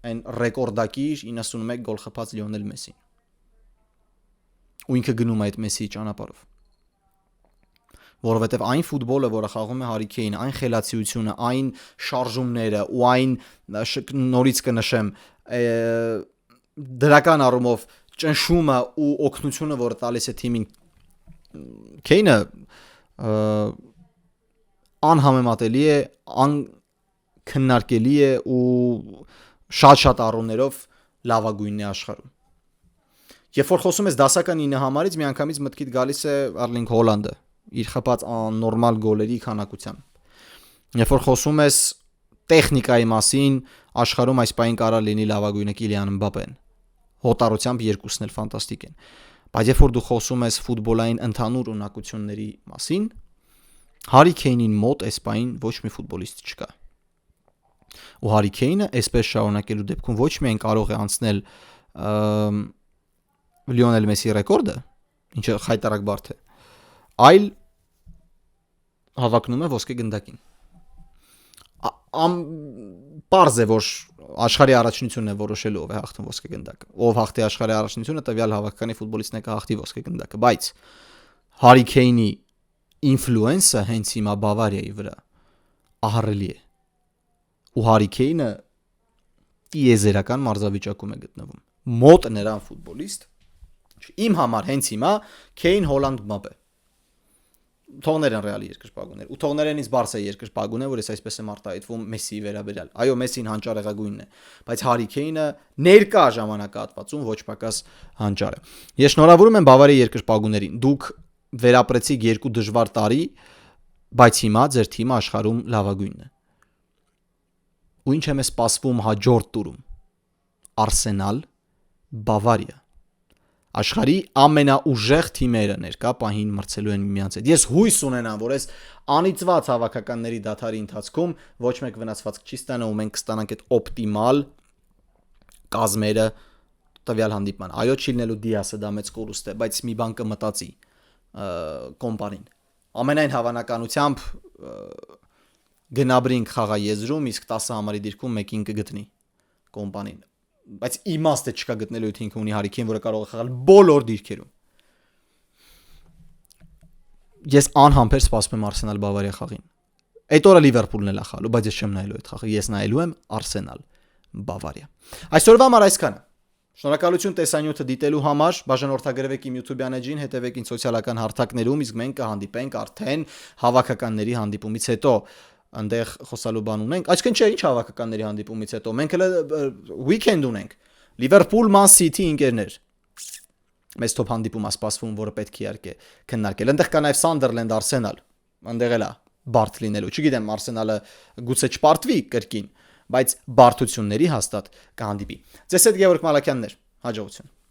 այն ռեկորդակիր 91 գոլ խփած Լիոնել Մեսսին։ Ու ինքը գնում է այդ Մեսսիի ճանապարհով։ Որովհետև այն ֆուտբոլը, որը խաղում է Հարի Քեյնը, այն խելացիությունը, այն շարժումները ու այն նորից կնշեմ դրական առումով ճնշումը ու օգնությունը, որը տալիս է թիմին Քեյնը անհամեմատելի է, անքննարկելի է ու շատ առումներով լավագույնն է աշխարհում։ Երբ որ խոսում ես դասական 9 համարից, միանգամից մտքիդ գալիս է Erling Haaland-ը իր խփած աննորմալ գոլերի քանակությամբ։ Երբ որ խոսում ես տեխնիկայի մասին, աշխարհում այս պահին կարա լինի լավագույնը Kylian Mbappé-ն։ Հոտարությամբ երկուսն էլ ֆանտաստիկ են։ Բայց երբ որ դու խոսում ես ֆուտբոլային ընդհանուր ունակությունների մասին, Հարի Քեյնին մոտ այս պահին ոչ մի ֆուտբոլիստ չկա։ Ու Հարի Քեյնը այսպես շարունակելու դեպքում ոչ միայն կարող է անցնել Լիոնել Մեսսիի ռեկորդը, ինչը խայտարակ բարդ է, այլ հավակնում է ոսկե գնդակին։ Պարզ է, որ աշխարհի առաջնությունն է որոշելու ով է հաղթում ոսկե գնդակը։ Ով հաղթի աշխարհի առաջնությունը, տվյալ հավաքականի ֆուտբոլիստն է կհաղթի ոսկե գնդակը, բայց Հարի Քեյնի ինֆլուենսը հենց հիմա Բավարիայի վրա ահռելի է։ Ու Հարի Քեյնը տիեզերական մարզավիճակում է գտնվում։ Մոտ նրան ֆուտբոլիստ իմ համար հենց հիմա Քեյն, Հոլանդ, Մբապե։ Թողներ են Ռեալի երկրպագուներ։ Ու թողներեն ինձ Բարսայի երկրպագուն է, որ ես այսպես եմ արտահայտվում Մեսսիի վերաբերյալ։ Այո, Մեսսին հանճարեղագույնն է, բայց Հարի Քեյնը ներկա ժամանակահատվածում ոչ պակաս հանճար է։ Ես շնորհավորում եմ Բավարիայի երկրպագուներին։ Դուք վերապրեցիք 2 դժվար տարի, բայց հիմա ձեր թիմը աշխարհում լավագույնն է։ Ու ինչ եմ սպասվում հաջորդ տուրում։ Արսենալ, Բավարիա։ Աշխարհի ամենաուժեղ թիմերը ներկա պահին մրցելու են միմյանց հետ։ Ես հույս ունենամ, որ այս անիծված հավաքականների դաթարի ընթացքում ոչ մեկ վնասվածք չի ստանա ու մենք կստանանք այդ օպտիմալ կազմերը տվյալ հանդիպման։ Այո, չի լինելու Դիասը դա մեծ կորուստ է, բայց մի բան կմտածի կոմպանին։ Ամենայն հավանականությամբ գնաբրինք խաղա եզրում, իսկ 10 համարի դիրքում մեկին կգտնի կոմպանին։ Բայց իմաստ է չկա գտնելու այդ ինքը ունի Հարի Քեյն, որը կարող է խաղալ բոլոր դիրքերում։ Ես անհամբեր սպասում եմ Արսենալ Բավարիա խաղին։ Այդ օրը Լիվերպուլն էլ է խաղալու, բայց ես չեմ նայելու այդ խաղը։ Ես նայելու եմ Արսենալ Բավարիա։ Այսօրվա համար այսքանը։ Շնորհակալություն տեսանյութը դիտելու համար։ Բաժանորդագրվեք իմ YouTube-յան էջին, հետևեք ինձ սոցիալական հարթակներում, իսկ մենք կհանդիպենք արդեն հավաքականների հանդիպումից հետո։ Այնտեղ խոսալու բան ունենք, այսինքն չէ, ինչ հավաքականների հանդիպումից հետո մենք հենց weekend ունենք Liverpool Man City ինկերներ։ Մեծ top հանդիպում է սպասվում, որը պետք է իհարկե քննարկել։ Այնտեղ կա նաև Sunderland Arsenal, այնտեղ էլ է բարդ լինելու։ Չգիտեմ, Arsenal-ը գուցե չպարտվի կրկին, բայց բարդությունների հաստատ կհանդիպի։ Ձեզ հետ Գևորգ Մալաքյանն էր, հաջողություն։